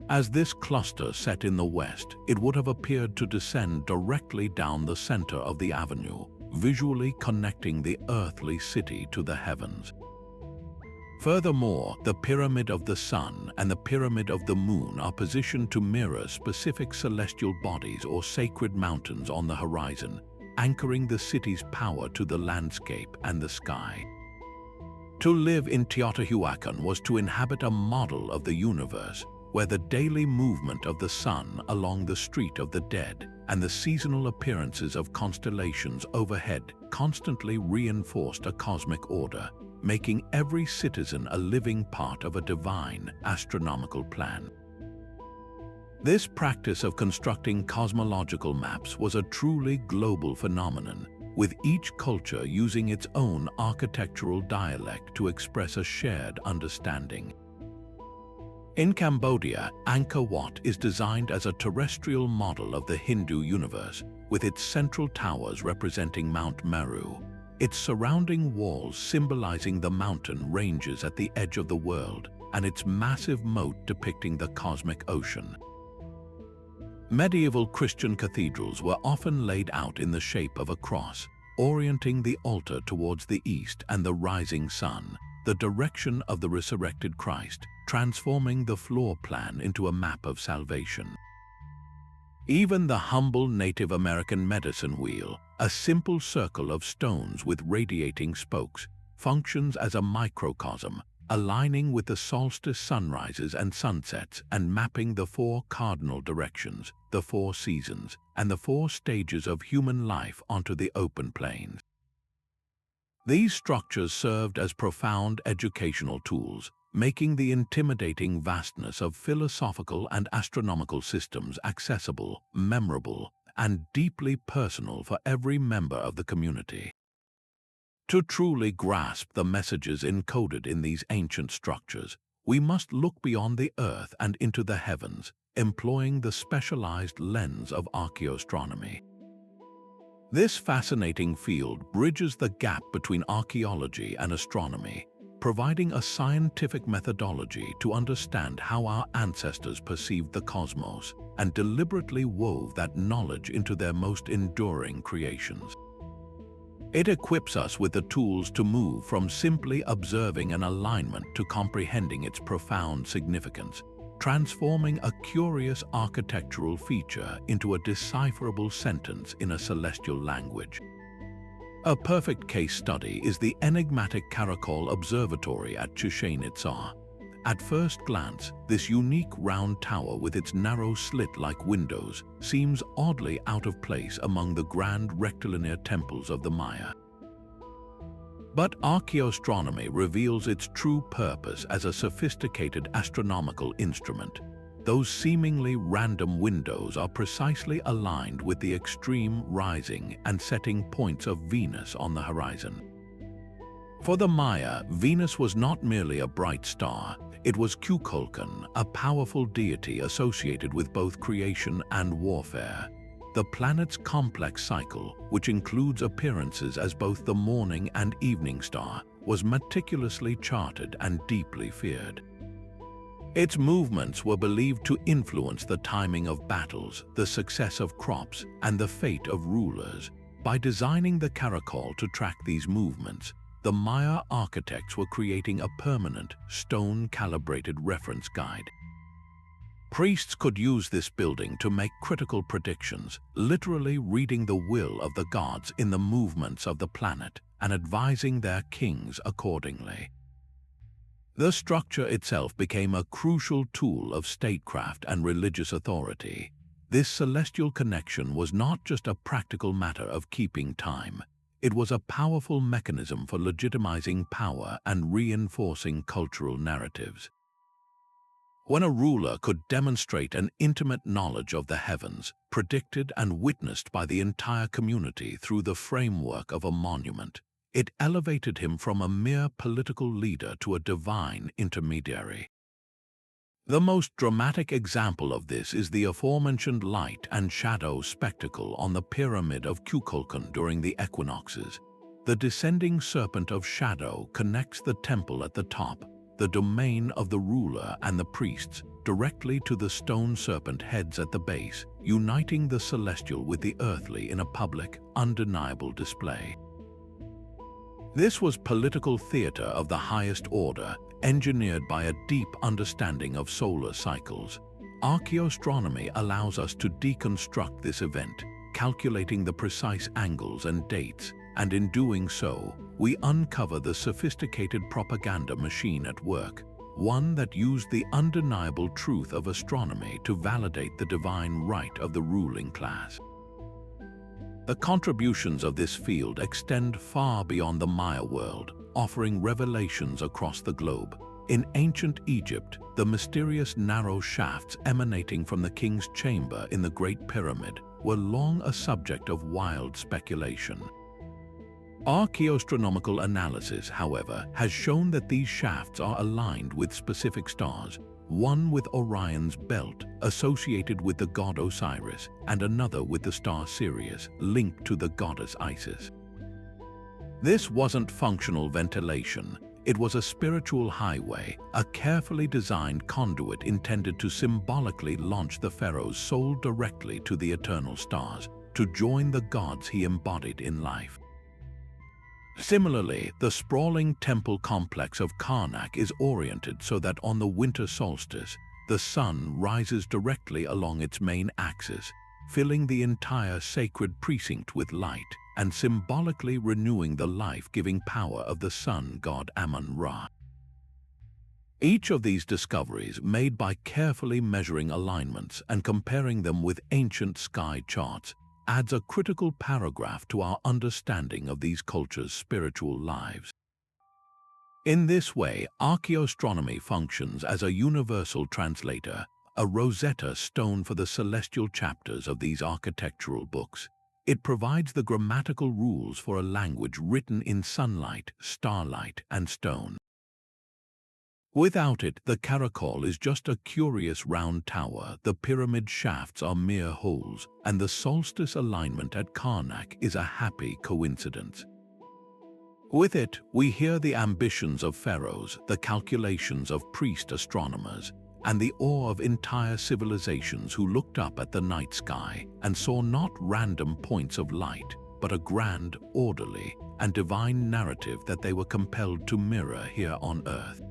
As this cluster set in the west, it would have appeared to descend directly down the center of the avenue, visually connecting the earthly city to the heavens. Furthermore, the Pyramid of the Sun and the Pyramid of the Moon are positioned to mirror specific celestial bodies or sacred mountains on the horizon, anchoring the city's power to the landscape and the sky. To live in Teotihuacan was to inhabit a model of the universe, where the daily movement of the sun along the Street of the Dead and the seasonal appearances of constellations overhead constantly reinforced a cosmic order, making every citizen a living part of a divine astronomical plan. This practice of constructing cosmological maps was a truly global phenomenon, with each culture using its own architectural dialect to express a shared understanding. In Cambodia, Angkor Wat is designed as a terrestrial model of the Hindu universe, with its central towers representing Mount Meru, its surrounding walls symbolizing the mountain ranges at the edge of the world, and its massive moat depicting the cosmic ocean. Medieval Christian cathedrals were often laid out in the shape of a cross, orienting the altar towards the east and the rising sun, the direction of the resurrected Christ, transforming the floor plan into a map of salvation. Even the humble Native American medicine wheel, a simple circle of stones with radiating spokes, functions as a microcosm, aligning with the solstice sunrises and sunsets and mapping the four cardinal directions, the four seasons, and the four stages of human life onto the open plains. These structures served as profound educational tools, making the intimidating vastness of philosophical and astronomical systems accessible, memorable, and deeply personal for every member of the community. To truly grasp the messages encoded in these ancient structures, we must look beyond the earth and into the heavens, employing the specialized lens of archaeoastronomy. This fascinating field bridges the gap between archaeology and astronomy, providing a scientific methodology to understand how our ancestors perceived the cosmos and deliberately wove that knowledge into their most enduring creations. It equips us with the tools to move from simply observing an alignment to comprehending its profound significance, transforming a curious architectural feature into a decipherable sentence in a celestial language. A perfect case study is the enigmatic Caracol Observatory at Chichén Itzá. At first glance, this unique round tower with its narrow slit-like windows seems oddly out of place among the grand rectilinear temples of the Maya. But archaeoastronomy reveals its true purpose as a sophisticated astronomical instrument. Those seemingly random windows are precisely aligned with the extreme rising and setting points of Venus on the horizon. For the Maya, Venus was not merely a bright star, it was Kukulkan, a powerful deity associated with both creation and warfare. The planet's complex cycle, which includes appearances as both the morning and evening star, was meticulously charted and deeply feared. Its movements were believed to influence the timing of battles, the success of crops, and the fate of rulers. By designing the Caracol to track these movements, the Maya architects were creating a permanent, stone-calibrated reference guide. Priests could use this building to make critical predictions, literally reading the will of the gods in the movements of the planet and advising their kings accordingly. The structure itself became a crucial tool of statecraft and religious authority. This celestial connection was not just a practical matter of keeping time. It was a powerful mechanism for legitimizing power and reinforcing cultural narratives. When a ruler could demonstrate an intimate knowledge of the heavens, predicted and witnessed by the entire community through the framework of a monument, it elevated him from a mere political leader to a divine intermediary. The most dramatic example of this is the aforementioned light and shadow spectacle on the Pyramid of Kukulkan during the equinoxes. The descending serpent of shadow connects the temple at the top, the domain of the ruler and the priests, directly to the stone serpent heads at the base, uniting the celestial with the earthly in a public, undeniable display. This was political theater of the highest order, engineered by a deep understanding of solar cycles. Archaeoastronomy allows us to deconstruct this event, calculating the precise angles and dates, and in doing so, we uncover the sophisticated propaganda machine at work, one that used the undeniable truth of astronomy to validate the divine right of the ruling class. The contributions of this field extend far beyond the Maya world, offering revelations across the globe. In ancient Egypt, the mysterious narrow shafts emanating from the king's chamber in the Great Pyramid were long a subject of wild speculation. Archaeoastronomical analysis, however, has shown that these shafts are aligned with specific stars, one with Orion's belt, associated with the god Osiris, and another with the star Sirius, linked to the goddess Isis. This wasn't functional ventilation. It was a spiritual highway, a carefully designed conduit intended to symbolically launch the pharaoh's soul directly to the eternal stars, to join the gods he embodied in life. Similarly, the sprawling temple complex of Karnak is oriented so that on the winter solstice, the sun rises directly along its main axis, filling the entire sacred precinct with light and symbolically renewing the life-giving power of the sun god Amun-Ra. Each of these discoveries, made by carefully measuring alignments and comparing them with ancient sky charts, adds a critical paragraph to our understanding of these cultures' spiritual lives. In this way, archaeoastronomy functions as a universal translator, a Rosetta Stone for the celestial chapters of these architectural books. It provides the grammatical rules for a language written in sunlight, starlight, and stone. Without it, the caracol is just a curious round tower, the pyramid shafts are mere holes, and the solstice alignment at Karnak is a happy coincidence. With it, we hear the ambitions of pharaohs, the calculations of priest astronomers, and the awe of entire civilizations who looked up at the night sky and saw not random points of light, but a grand, orderly, and divine narrative that they were compelled to mirror here on Earth.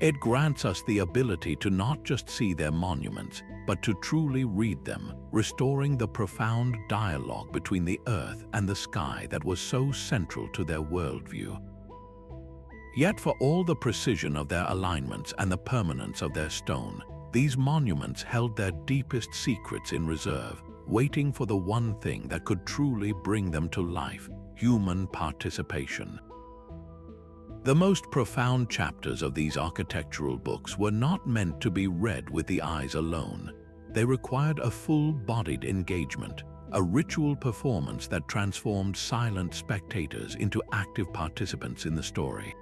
It grants us the ability to not just see their monuments, but to truly read them, restoring the profound dialogue between the earth and the sky that was so central to their worldview. Yet for all the precision of their alignments and the permanence of their stone, these monuments held their deepest secrets in reserve, waiting for the one thing that could truly bring them to life: human participation. The most profound chapters of these architectural books were not meant to be read with the eyes alone. They required a full-bodied engagement, a ritual performance that transformed silent spectators into active participants in the story.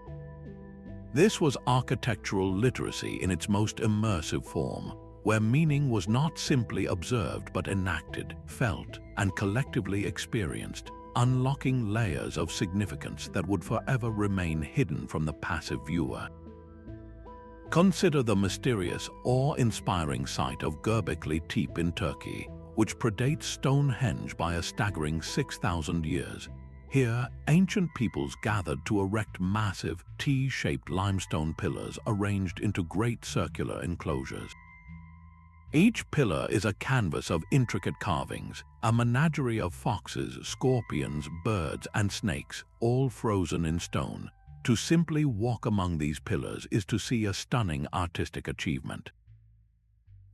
This was architectural literacy in its most immersive form, where meaning was not simply observed but enacted, felt, and collectively experienced, unlocking layers of significance that would forever remain hidden from the passive viewer. Consider the mysterious, awe-inspiring site of Göbekli Tepe in Turkey, which predates Stonehenge by a staggering 6,000 years. Here, ancient peoples gathered to erect massive, T-shaped limestone pillars arranged into great circular enclosures. Each pillar is a canvas of intricate carvings, a menagerie of foxes, scorpions, birds, and snakes, all frozen in stone. To simply walk among these pillars is to see a stunning artistic achievement.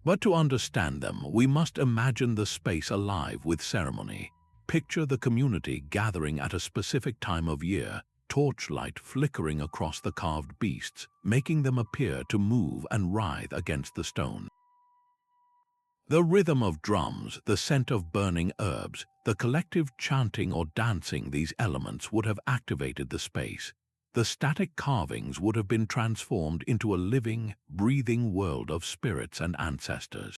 But to understand them, we must imagine the space alive with ceremony. Picture the community gathering at a specific time of year, torchlight flickering across the carved beasts, making them appear to move and writhe against the stone. The rhythm of drums, the scent of burning herbs, the collective chanting or dancing these elements would have activated the space. The static carvings would have been transformed into a living, breathing world of spirits and ancestors.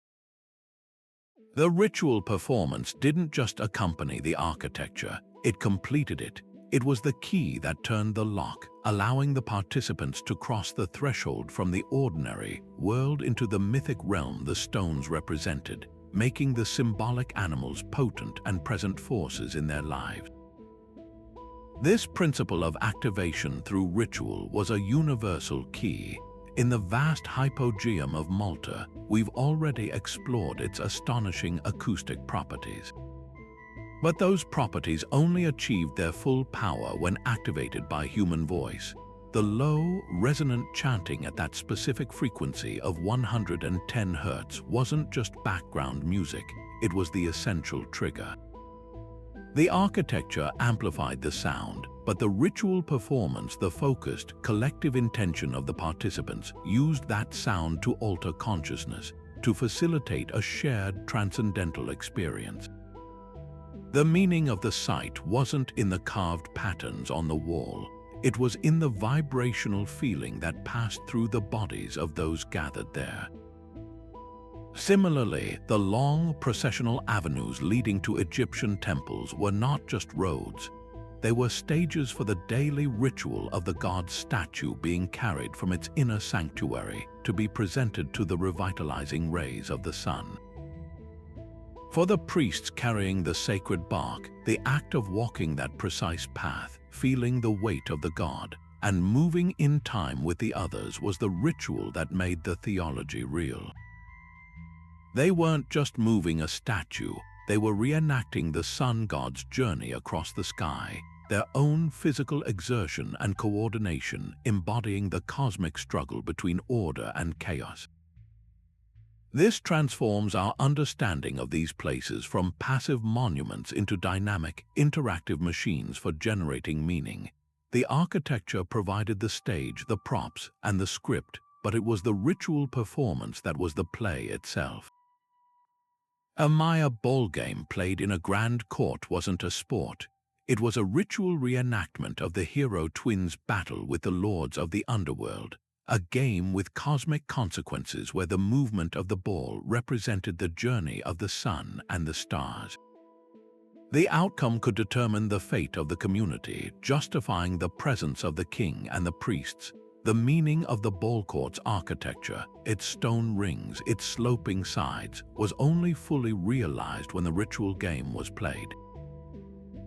The ritual performance didn't just accompany the architecture, it completed it. It was the key that turned the lock, allowing the participants to cross the threshold from the ordinary world into the mythic realm the stones represented, making the symbolic animals potent and present forces in their lives. This principle of activation through ritual was a universal key. In the vast hypogeum of Malta, we've already explored its astonishing acoustic properties. But those properties only achieved their full power when activated by human voice. The low, resonant chanting at that specific frequency of 110 Hz wasn't just background music, it was the essential trigger. The architecture amplified the sound, but the ritual performance, the focused, collective intention of the participants, used that sound to alter consciousness, to facilitate a shared transcendental experience. The meaning of the site wasn't in the carved patterns on the wall. It was in the vibrational feeling that passed through the bodies of those gathered there. Similarly, the long processional avenues leading to Egyptian temples were not just roads. They were stages for the daily ritual of the god's statue being carried from its inner sanctuary to be presented to the revitalizing rays of the sun. For the priests carrying the sacred bark, the act of walking that precise path, feeling the weight of the god, and moving in time with the others was the ritual that made the theology real. They weren't just moving a statue, they were reenacting the sun god's journey across the sky, their own physical exertion and coordination embodying the cosmic struggle between order and chaos. This transforms our understanding of these places from passive monuments into dynamic, interactive machines for generating meaning. The architecture provided the stage, the props, and the script, but it was the ritual performance that was the play itself. A Maya ball game played in a grand court wasn't a sport. It was a ritual reenactment of the hero twins' battle with the lords of the underworld, a game with cosmic consequences where the movement of the ball represented the journey of the sun and the stars. The outcome could determine the fate of the community, justifying the presence of the king and the priests. The meaning of the ball court's architecture, its stone rings, its sloping sides, was only fully realized when the ritual game was played.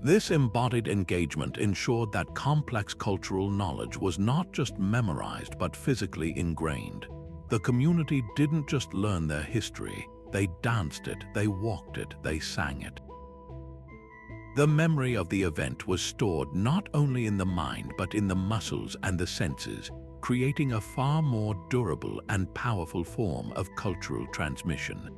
This embodied engagement ensured that complex cultural knowledge was not just memorized but physically ingrained. The community didn't just learn their history, they danced it, they walked it, they sang it. The memory of the event was stored not only in the mind but in the muscles and the senses, creating a far more durable and powerful form of cultural transmission.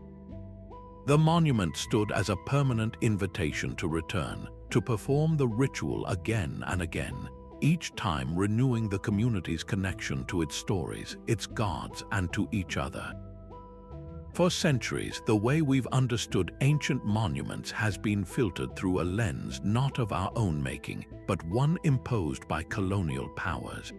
The monument stood as a permanent invitation to return, to perform the ritual again and again, each time renewing the community's connection to its stories, its gods, and to each other. For centuries, the way we've understood ancient monuments has been filtered through a lens not of our own making, but one imposed by colonial powers.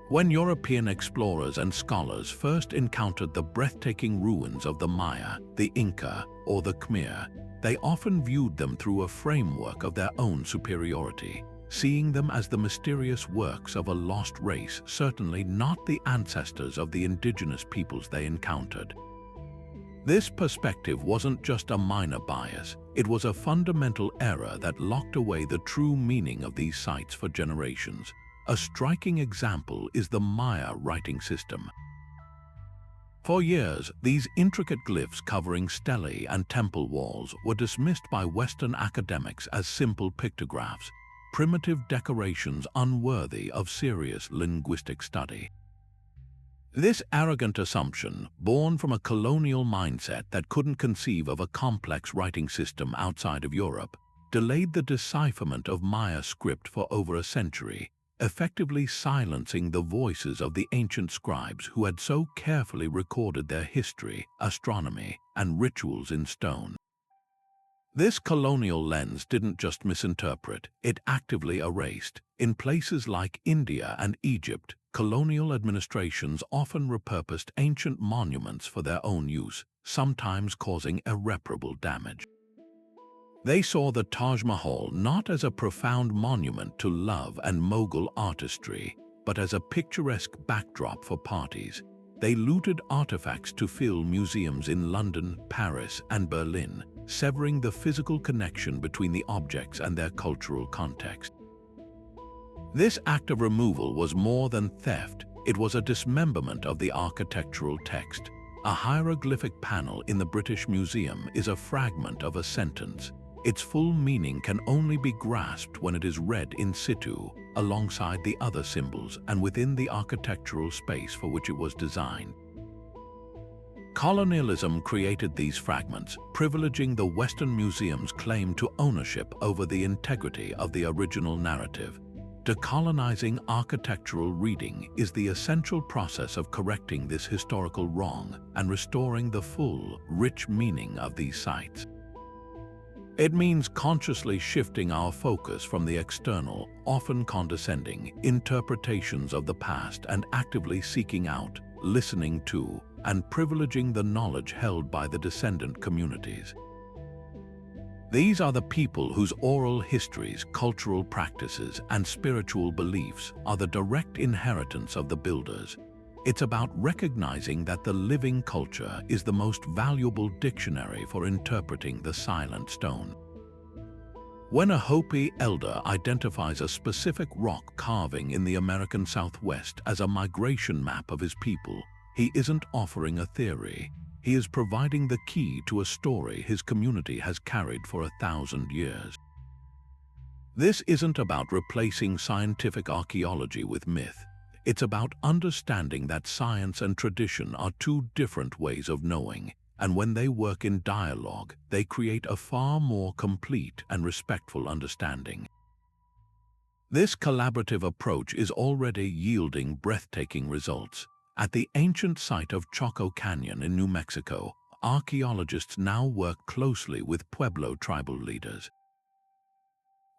When European explorers and scholars first encountered the breathtaking ruins of the Maya, the Inca, or the Khmer, they often viewed them through a framework of their own superiority, seeing them as the mysterious works of a lost race, certainly not the ancestors of the indigenous peoples they encountered. This perspective wasn't just a minor bias, it was a fundamental error that locked away the true meaning of these sites for generations. A striking example is the Maya writing system. For years, these intricate glyphs covering stelae and temple walls were dismissed by Western academics as simple pictographs, primitive decorations unworthy of serious linguistic study. This arrogant assumption, born from a colonial mindset that couldn't conceive of a complex writing system outside of Europe, delayed the decipherment of Maya script for over a century, effectively silencing the voices of the ancient scribes who had so carefully recorded their history, astronomy, and rituals in stone. This colonial lens didn't just misinterpret, it actively erased. In places like India and Egypt, colonial administrations often repurposed ancient monuments for their own use, sometimes causing irreparable damage. They saw the Taj Mahal not as a profound monument to love and Mughal artistry, but as a picturesque backdrop for parties. They looted artifacts to fill museums in London, Paris, and Berlin, severing the physical connection between the objects and their cultural context. This act of removal was more than theft, it was a dismemberment of the architectural text. A hieroglyphic panel in the British Museum is a fragment of a sentence. Its full meaning can only be grasped when it is read in situ, alongside the other symbols and within the architectural space for which it was designed. Colonialism created these fragments, privileging the Western museum's claim to ownership over the integrity of the original narrative. Decolonizing architectural reading is the essential process of correcting this historical wrong and restoring the full, rich meaning of these sites. It means consciously shifting our focus from the external, often condescending, interpretations of the past and actively seeking out, listening to, and privileging the knowledge held by the descendant communities. These are the people whose oral histories, cultural practices, and spiritual beliefs are the direct inheritance of the builders. It's about recognizing that the living culture is the most valuable dictionary for interpreting the silent stone. When a Hopi elder identifies a specific rock carving in the American Southwest as a migration map of his people, he isn't offering a theory. He is providing the key to a story his community has carried for 1,000 years. This isn't about replacing scientific archaeology with myth. It's about understanding that science and tradition are two different ways of knowing, and when they work in dialogue, they create a far more complete and respectful understanding. This collaborative approach is already yielding breathtaking results. At the ancient site of Choco Canyon in New Mexico, archaeologists now work closely with Pueblo tribal leaders.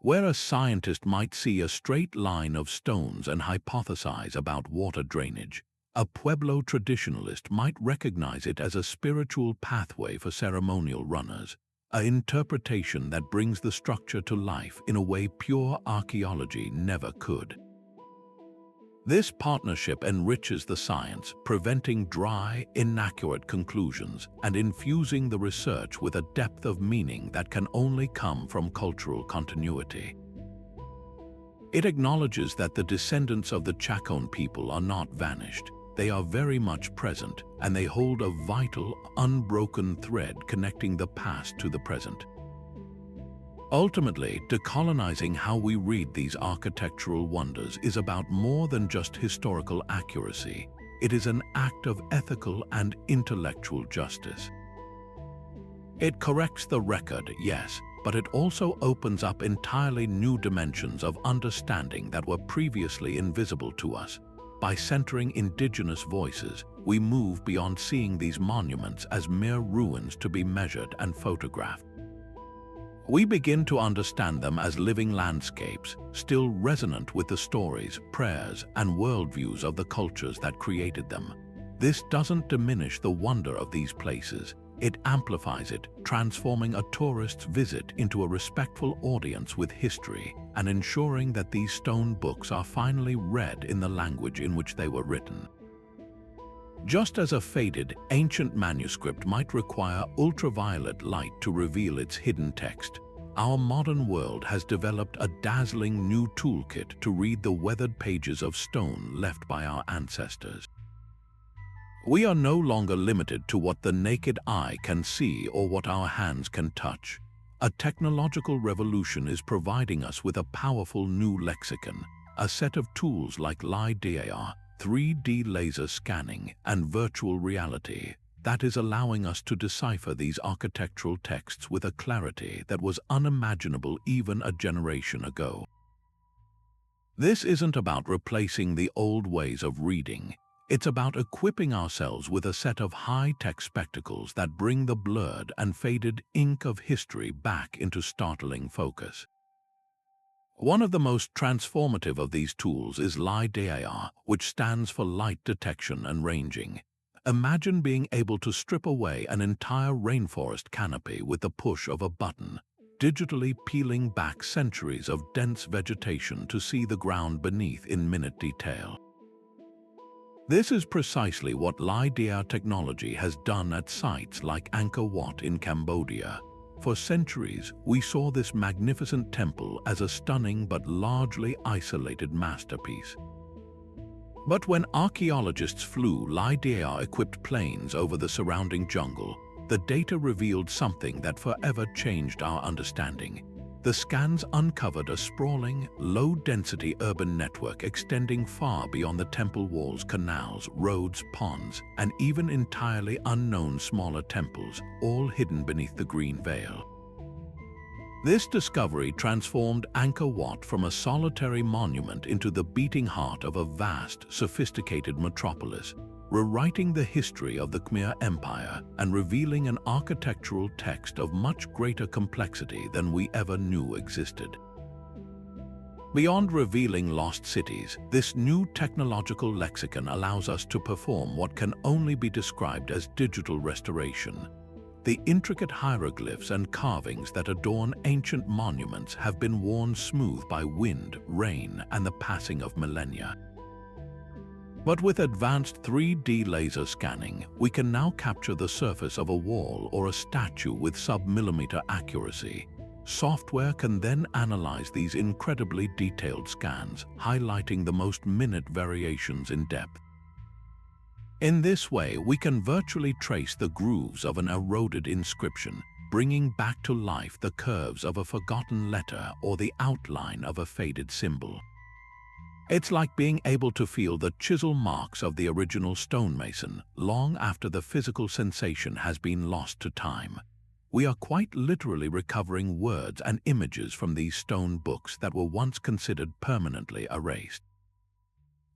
Where a scientist might see a straight line of stones and hypothesize about water drainage, a Pueblo traditionalist might recognize it as a spiritual pathway for ceremonial runners, an interpretation that brings the structure to life in a way pure archaeology never could. This partnership enriches the science, preventing dry, inaccurate conclusions and infusing the research with a depth of meaning that can only come from cultural continuity. It acknowledges that the descendants of the Chacon people are not vanished. They are very much present, and they hold a vital, unbroken thread connecting the past to the present. Ultimately, decolonizing how we read these architectural wonders is about more than just historical accuracy. It is an act of ethical and intellectual justice. It corrects the record, yes, but it also opens up entirely new dimensions of understanding that were previously invisible to us. By centering indigenous voices, we move beyond seeing these monuments as mere ruins to be measured and photographed. We begin to understand them as living landscapes, still resonant with the stories, prayers, and worldviews of the cultures that created them. This doesn't diminish the wonder of these places. It amplifies it, transforming a tourist's visit into a respectful audience with history and ensuring that these stone books are finally read in the language in which they were written. Just as a faded, ancient manuscript might require ultraviolet light to reveal its hidden text, our modern world has developed a dazzling new toolkit to read the weathered pages of stone left by our ancestors. We are no longer limited to what the naked eye can see or what our hands can touch. A technological revolution is providing us with a powerful new lexicon, a set of tools like LiDAR, 3D laser scanning, and virtual reality that is allowing us to decipher these architectural texts with a clarity that was unimaginable even a generation ago. This isn't about replacing the old ways of reading. It's about equipping ourselves with a set of high-tech spectacles that bring the blurred and faded ink of history back into startling focus. One of the most transformative of these tools is LiDAR, which stands for light detection and ranging. Imagine being able to strip away an entire rainforest canopy with the push of a button, digitally peeling back centuries of dense vegetation to see the ground beneath in minute detail. This is precisely what LiDAR technology has done at sites like Angkor Wat in Cambodia. For centuries, we saw this magnificent temple as a stunning but largely isolated masterpiece. But when archaeologists flew LiDAR-equipped planes over the surrounding jungle, the data revealed something that forever changed our understanding. The scans uncovered a sprawling, low-density urban network extending far beyond the temple walls, canals, roads, ponds, and even entirely unknown smaller temples, all hidden beneath the green veil. This discovery transformed Angkor Wat from a solitary monument into the beating heart of a vast, sophisticated metropolis. rewriting the history of the Khmer Empire and revealing an architectural text of much greater complexity than we ever knew existed. Beyond revealing lost cities, this new technological lexicon allows us to perform what can only be described as digital restoration. The intricate hieroglyphs and carvings that adorn ancient monuments have been worn smooth by wind, rain, and the passing of millennia. But with advanced 3D laser scanning, we can now capture the surface of a wall or a statue with sub-millimeter accuracy. Software can then analyze these incredibly detailed scans, highlighting the most minute variations in depth. In this way, we can virtually trace the grooves of an eroded inscription, bringing back to life the curves of a forgotten letter or the outline of a faded symbol. It's like being able to feel the chisel marks of the original stonemason long after the physical sensation has been lost to time. We are quite literally recovering words and images from these stone books that were once considered permanently erased.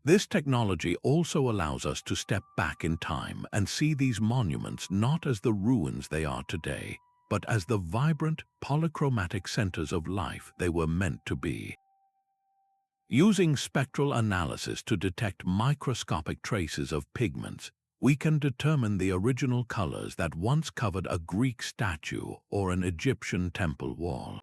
This technology also allows us to step back in time and see these monuments not as the ruins they are today, but as the vibrant, polychromatic centers of life they were meant to be. Using spectral analysis to detect microscopic traces of pigments, we can determine the original colors that once covered a Greek statue or an Egyptian temple wall.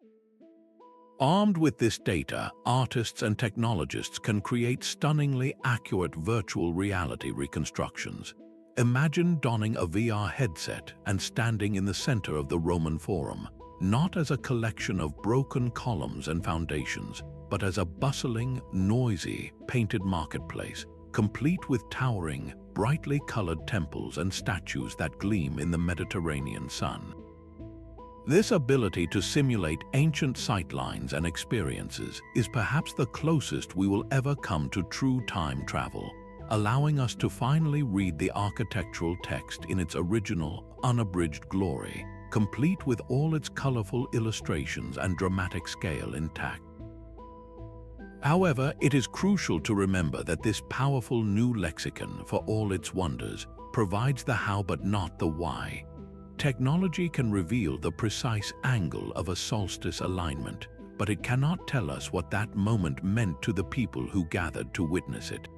Armed with this data, artists and technologists can create stunningly accurate virtual reality reconstructions. Imagine donning a VR headset and standing in the center of the Roman Forum, not as a collection of broken columns and foundations, but as a bustling, noisy, painted marketplace, complete with towering, brightly colored temples and statues that gleam in the Mediterranean sun. This ability to simulate ancient sightlines and experiences is perhaps the closest we will ever come to true time travel, allowing us to finally read the architectural text in its original, unabridged glory, complete with all its colorful illustrations and dramatic scale intact. However, it is crucial to remember that this powerful new lexicon, for all its wonders, provides the how but not the why. Technology can reveal the precise angle of a solstice alignment, but it cannot tell us what that moment meant to the people who gathered to witness it.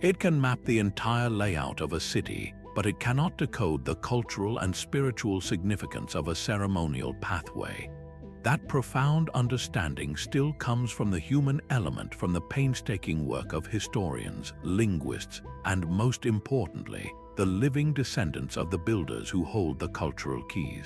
It can map the entire layout of a city, but it cannot decode the cultural and spiritual significance of a ceremonial pathway. That profound understanding still comes from the human element, from the painstaking work of historians, linguists, and most importantly, the living descendants of the builders who hold the cultural keys.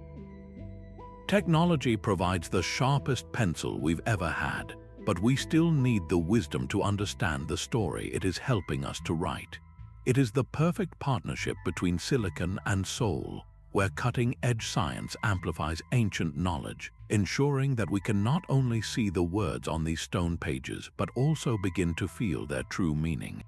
Technology provides the sharpest pencil we've ever had, but we still need the wisdom to understand the story it is helping us to write. It is the perfect partnership between silicon and soul, where cutting-edge science amplifies ancient knowledge, ensuring that we can not only see the words on these stone pages, but also begin to feel their true meaning.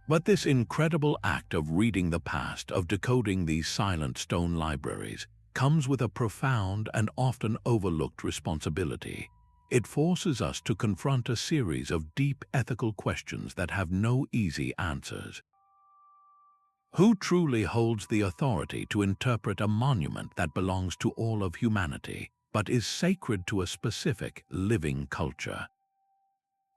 But this incredible act of reading the past, of decoding these silent stone libraries, comes with a profound and often overlooked responsibility. It forces us to confront a series of deep ethical questions that have no easy answers. Who truly holds the authority to interpret a monument that belongs to all of humanity, but is sacred to a specific, living culture?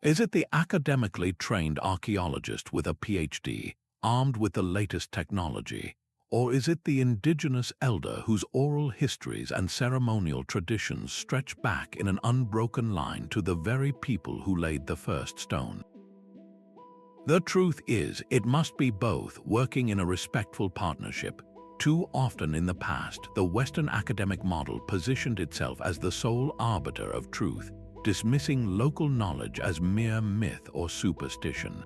Is it the academically trained archaeologist with a PhD, armed with the latest technology? Or is it the indigenous elder whose oral histories and ceremonial traditions stretch back in an unbroken line to the very people who laid the first stone? The truth is, it must be both, working in a respectful partnership. Too often in the past, the Western academic model positioned itself as the sole arbiter of truth, dismissing local knowledge as mere myth or superstition.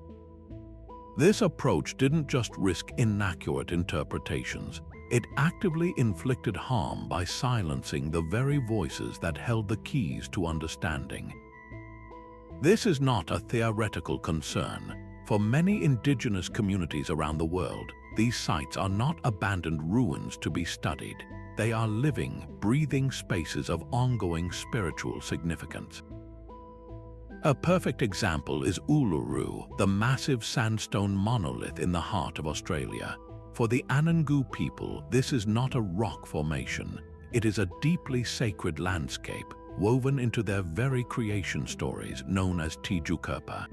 This approach didn't just risk inaccurate interpretations, it actively inflicted harm by silencing the very voices that held the keys to understanding. This is not a theoretical concern. For many indigenous communities around the world, these sites are not abandoned ruins to be studied. They are living, breathing spaces of ongoing spiritual significance. A perfect example is Uluru, the massive sandstone monolith in the heart of Australia. For the Anangu people, this is not a rock formation. It is a deeply sacred landscape, woven into their very creation stories, known as Tijukurpa.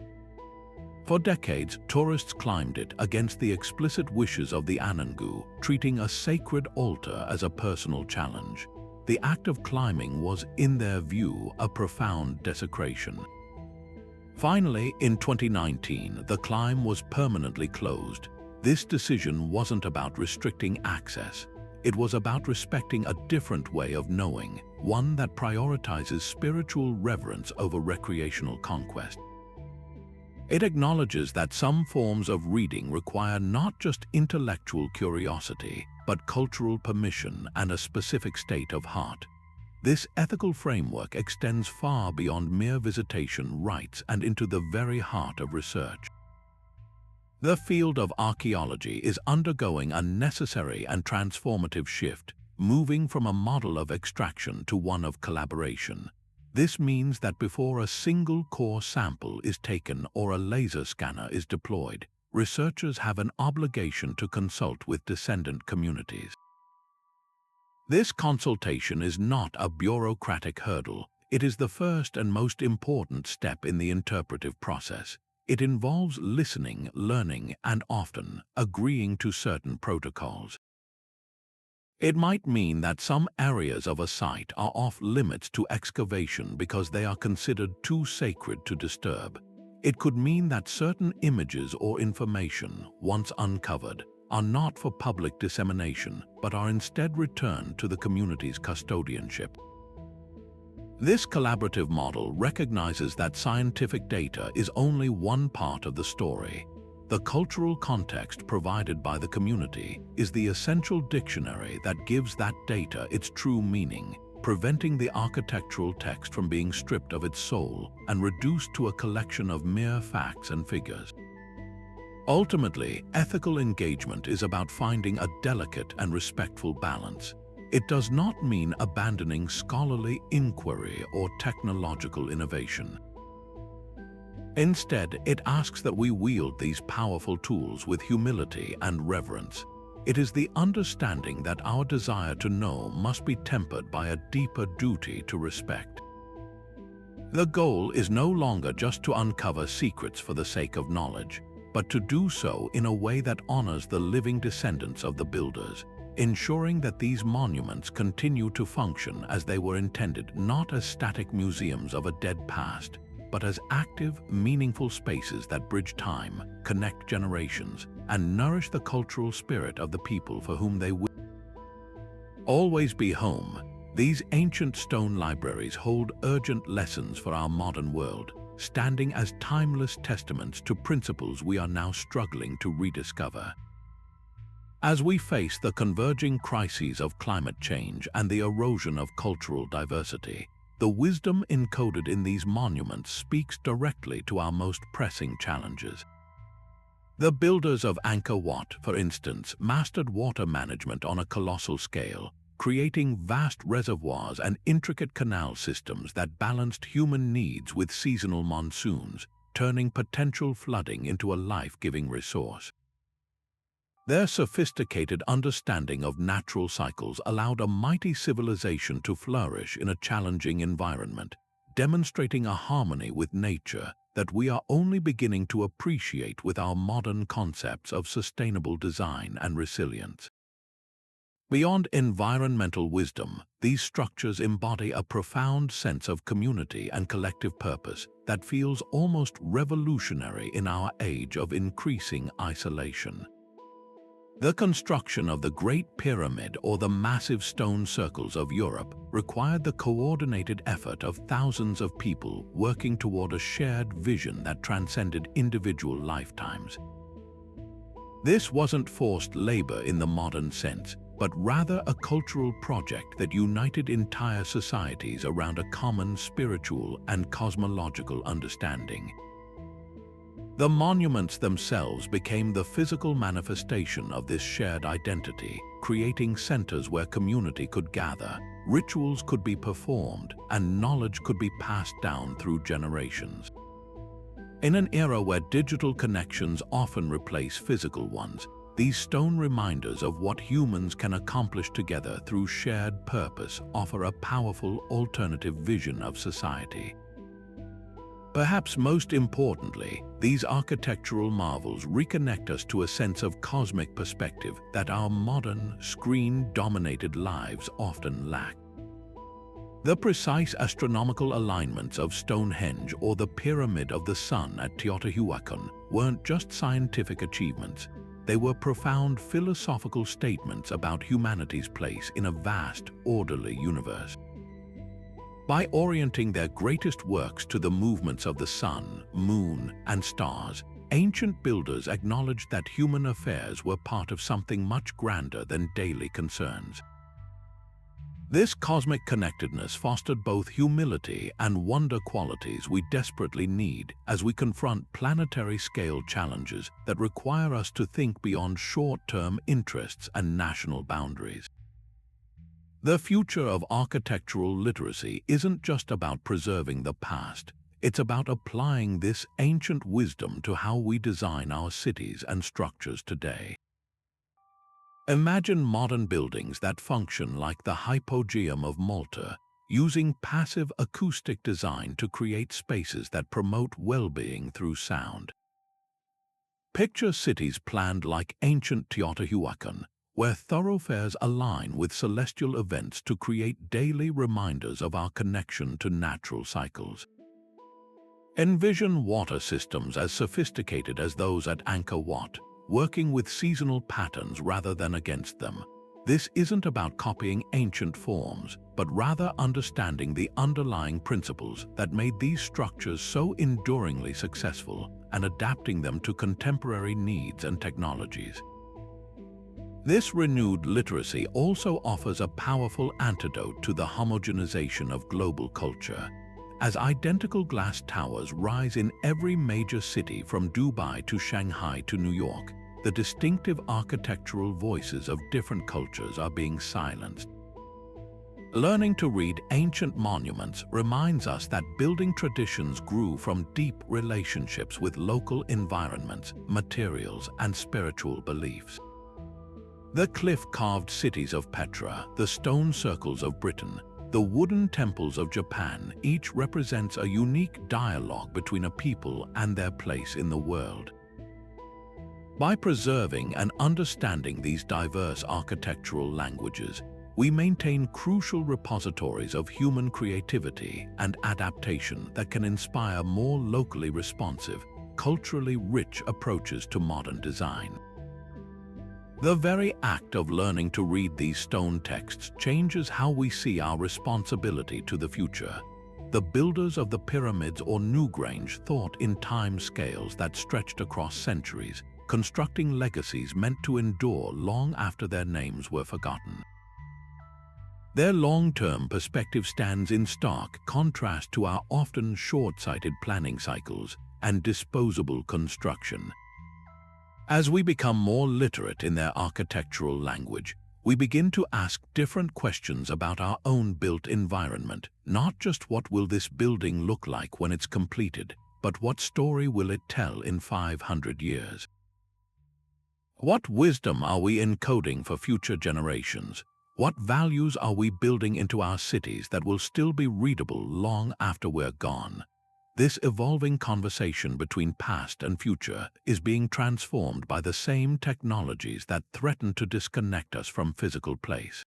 For decades, tourists climbed it against the explicit wishes of the Anangu, treating a sacred altar as a personal challenge. The act of climbing was, in their view, a profound desecration. Finally, in 2019, the climb was permanently closed. This decision wasn't about restricting access. It was about respecting a different way of knowing, one that prioritizes spiritual reverence over recreational conquest. It acknowledges that some forms of reading require not just intellectual curiosity, but cultural permission and a specific state of heart. This ethical framework extends far beyond mere visitation rights and into the very heart of research. The field of archaeology is undergoing a necessary and transformative shift, moving from a model of extraction to one of collaboration. This means that before a single core sample is taken or a laser scanner is deployed, researchers have an obligation to consult with descendant communities. This consultation is not a bureaucratic hurdle. It is the first and most important step in the interpretive process. It involves listening, learning, and often agreeing to certain protocols. It might mean that some areas of a site are off limits to excavation because they are considered too sacred to disturb. It could mean that certain images or information, once uncovered, are not for public dissemination, but are instead returned to the community's custodianship. This collaborative model recognizes that scientific data is only one part of the story. The cultural context provided by the community is the essential dictionary that gives that data its true meaning, preventing the architectural text from being stripped of its soul and reduced to a collection of mere facts and figures. Ultimately, ethical engagement is about finding a delicate and respectful balance. It does not mean abandoning scholarly inquiry or technological innovation. Instead, it asks that we wield these powerful tools with humility and reverence. It is the understanding that our desire to know must be tempered by a deeper duty to respect. The goal is no longer just to uncover secrets for the sake of knowledge, but to do so in a way that honors the living descendants of the builders, ensuring that these monuments continue to function as they were intended, not as static museums of a dead past, but as active, meaningful spaces that bridge time, connect generations, and nourish the cultural spirit of the people for whom they will always be home. These ancient stone libraries hold urgent lessons for our modern world, standing as timeless testaments to principles we are now struggling to rediscover. As we face the converging crises of climate change and the erosion of cultural diversity, the wisdom encoded in these monuments speaks directly to our most pressing challenges. The builders of Angkor Wat, for instance, mastered water management on a colossal scale, creating vast reservoirs and intricate canal systems that balanced human needs with seasonal monsoons, turning potential flooding into a life-giving resource. Their sophisticated understanding of natural cycles allowed a mighty civilization to flourish in a challenging environment, demonstrating a harmony with nature that we are only beginning to appreciate with our modern concepts of sustainable design and resilience. Beyond environmental wisdom, these structures embody a profound sense of community and collective purpose that feels almost revolutionary in our age of increasing isolation. The construction of the Great Pyramid or the massive stone circles of Europe required the coordinated effort of thousands of people working toward a shared vision that transcended individual lifetimes. This wasn't forced labor in the modern sense, but rather a cultural project that united entire societies around a common spiritual and cosmological understanding. The monuments themselves became the physical manifestation of this shared identity, creating centers where community could gather, rituals could be performed, and knowledge could be passed down through generations. In an era where digital connections often replace physical ones, these stone reminders of what humans can accomplish together through shared purpose offer a powerful alternative vision of society. Perhaps most importantly, these architectural marvels reconnect us to a sense of cosmic perspective that our modern, screen-dominated lives often lack. The precise astronomical alignments of Stonehenge or the Pyramid of the Sun at Teotihuacan weren't just scientific achievements. They were profound philosophical statements about humanity's place in a vast, orderly universe. By orienting their greatest works to the movements of the sun, moon, and stars, ancient builders acknowledged that human affairs were part of something much grander than daily concerns. This cosmic connectedness fostered both humility and wonder, qualities we desperately need as we confront planetary-scale challenges that require us to think beyond short-term interests and national boundaries. The future of architectural literacy isn't just about preserving the past. It's about applying this ancient wisdom to how we design our cities and structures today. Imagine modern buildings that function like the Hypogeum of Malta, using passive acoustic design to create spaces that promote well-being through sound. Picture cities planned like ancient Teotihuacan, where thoroughfares align with celestial events to create daily reminders of our connection to natural cycles. Envision water systems as sophisticated as those at Angkor Wat, working with seasonal patterns rather than against them. This isn't about copying ancient forms, but rather understanding the underlying principles that made these structures so enduringly successful and adapting them to contemporary needs and technologies. This renewed literacy also offers a powerful antidote to the homogenization of global culture. As identical glass towers rise in every major city from Dubai to Shanghai to New York, the distinctive architectural voices of different cultures are being silenced. Learning to read ancient monuments reminds us that building traditions grew from deep relationships with local environments, materials, and spiritual beliefs. The cliff-carved cities of Petra, the stone circles of Britain, the wooden temples of Japan, each represents a unique dialogue between a people and their place in the world. By preserving and understanding these diverse architectural languages, we maintain crucial repositories of human creativity and adaptation that can inspire more locally responsive, culturally rich approaches to modern design. The very act of learning to read these stone texts changes how we see our responsibility to the future. The builders of the pyramids or Newgrange thought in time scales that stretched across centuries, constructing legacies meant to endure long after their names were forgotten. Their long-term perspective stands in stark contrast to our often short-sighted planning cycles and disposable construction. As we become more literate in their architectural language, we begin to ask different questions about our own built environment, not just what will this building look like when it's completed, but what story will it tell in 500 years? What wisdom are we encoding for future generations? What values are we building into our cities that will still be readable long after we're gone? This evolving conversation between past and future is being transformed by the same technologies that threaten to disconnect us from physical place.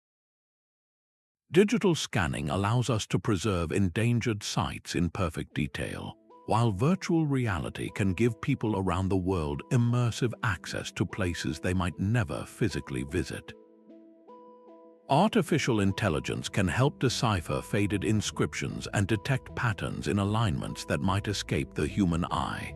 Digital scanning allows us to preserve endangered sites in perfect detail, while virtual reality can give people around the world immersive access to places they might never physically visit. Artificial intelligence can help decipher faded inscriptions and detect patterns in alignments that might escape the human eye.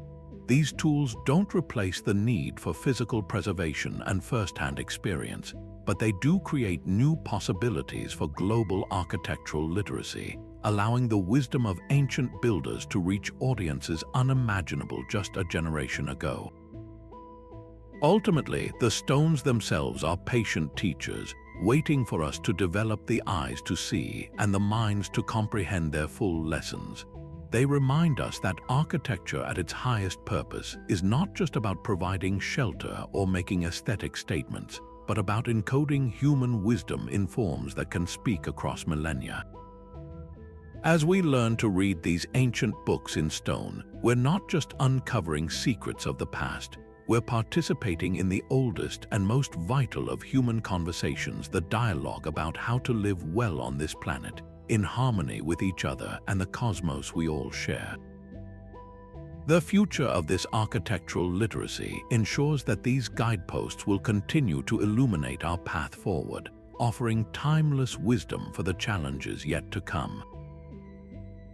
These tools don't replace the need for physical preservation and first-hand experience, but they do create new possibilities for global architectural literacy, allowing the wisdom of ancient builders to reach audiences unimaginable just a generation ago. Ultimately, the stones themselves are patient teachers, waiting for us to develop the eyes to see and the minds to comprehend their full lessons. They remind us that architecture at its highest purpose is not just about providing shelter or making aesthetic statements, but about encoding human wisdom in forms that can speak across millennia. As we learn to read these ancient books in stone, we're not just uncovering secrets of the past, we're participating in the oldest and most vital of human conversations, the dialogue about how to live well on this planet, in harmony with each other and the cosmos we all share. The future of this architectural literacy ensures that these guideposts will continue to illuminate our path forward, offering timeless wisdom for the challenges yet to come.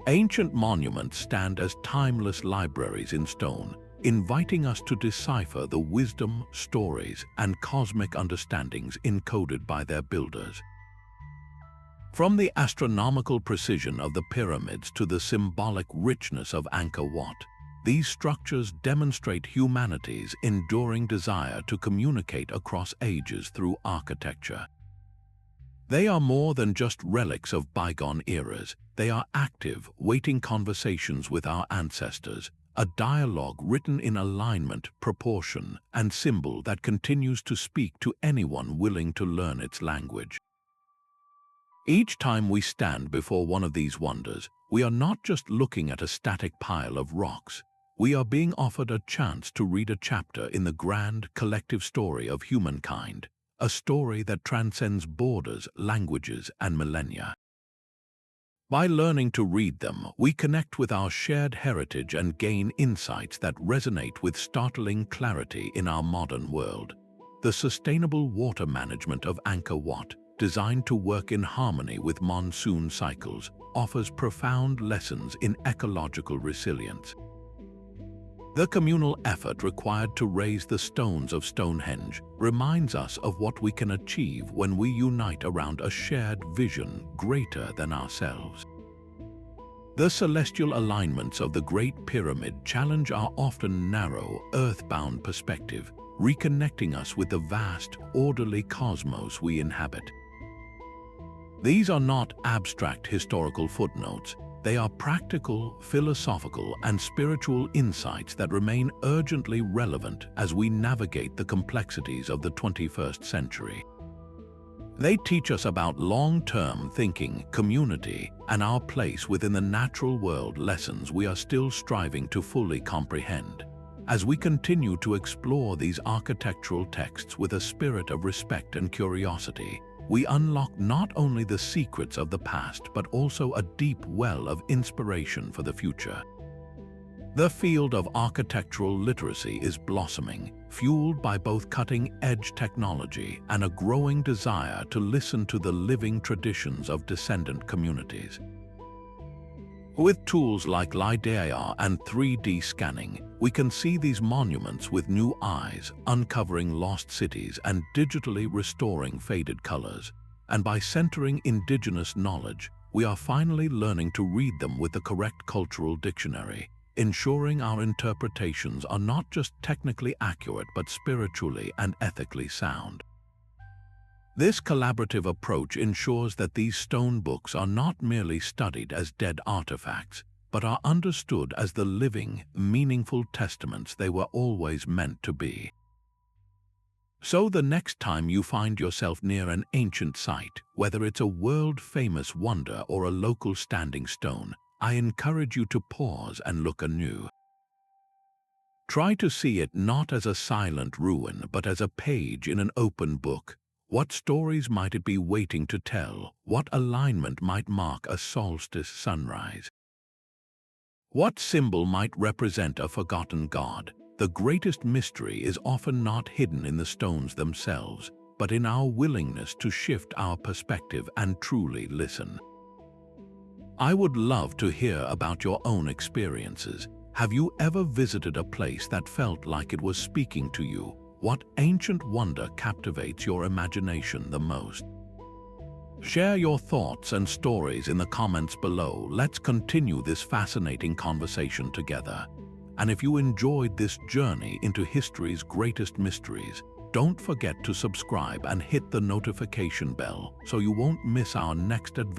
Ancient monuments stand as timeless libraries in stone, inviting us to decipher the wisdom, stories, and cosmic understandings encoded by their builders. From the astronomical precision of the pyramids to the symbolic richness of Angkor Wat, these structures demonstrate humanity's enduring desire to communicate across ages through architecture. They are more than just relics of bygone eras. They are active, waiting conversations with our ancestors, a dialogue written in alignment, proportion, and symbol that continues to speak to anyone willing to learn its language. Each time we stand before one of these wonders, we are not just looking at a static pile of rocks. We are being offered a chance to read a chapter in the grand, collective story of humankind, a story that transcends borders, languages, and millennia. By learning to read them, we connect with our shared heritage and gain insights that resonate with startling clarity in our modern world. The sustainable water management of Angkor Wat, designed to work in harmony with monsoon cycles, offers profound lessons in ecological resilience. The communal effort required to raise the stones of Stonehenge reminds us of what we can achieve when we unite around a shared vision greater than ourselves. The celestial alignments of the Great Pyramid challenge our often narrow, earthbound perspective, reconnecting us with the vast, orderly cosmos we inhabit. These are not abstract historical footnotes. They are practical, philosophical, and spiritual insights that remain urgently relevant as we navigate the complexities of the 21st century. They teach us about long-term thinking, community, and our place within the natural world, lessons we are still striving to fully comprehend. As we continue to explore these architectural texts with a spirit of respect and curiosity, we unlock not only the secrets of the past but also a deep well of inspiration for the future. The field of architectural literacy is blossoming, fueled by both cutting-edge technology and a growing desire to listen to the living traditions of descendant communities. With tools like LiDAR and 3D scanning, we can see these monuments with new eyes, uncovering lost cities and digitally restoring faded colors. And by centering indigenous knowledge, we are finally learning to read them with the correct cultural dictionary, ensuring our interpretations are not just technically accurate but spiritually and ethically sound. This collaborative approach ensures that these stone books are not merely studied as dead artifacts, but are understood as the living, meaningful testaments they were always meant to be. So the next time you find yourself near an ancient site, whether it's a world-famous wonder or a local standing stone, I encourage you to pause and look anew. Try to see it not as a silent ruin, but as a page in an open book. What stories might it be waiting to tell? What alignment might mark a solstice sunrise? What symbol might represent a forgotten god? The greatest mystery is often not hidden in the stones themselves, but in our willingness to shift our perspective and truly listen. I would love to hear about your own experiences. Have you ever visited a place that felt like it was speaking to you? What ancient wonder captivates your imagination the most? Share your thoughts and stories in the comments below. Let's continue this fascinating conversation together. And if you enjoyed this journey into history's greatest mysteries, Don't forget to subscribe and hit the notification bell so you won't miss our next adventure.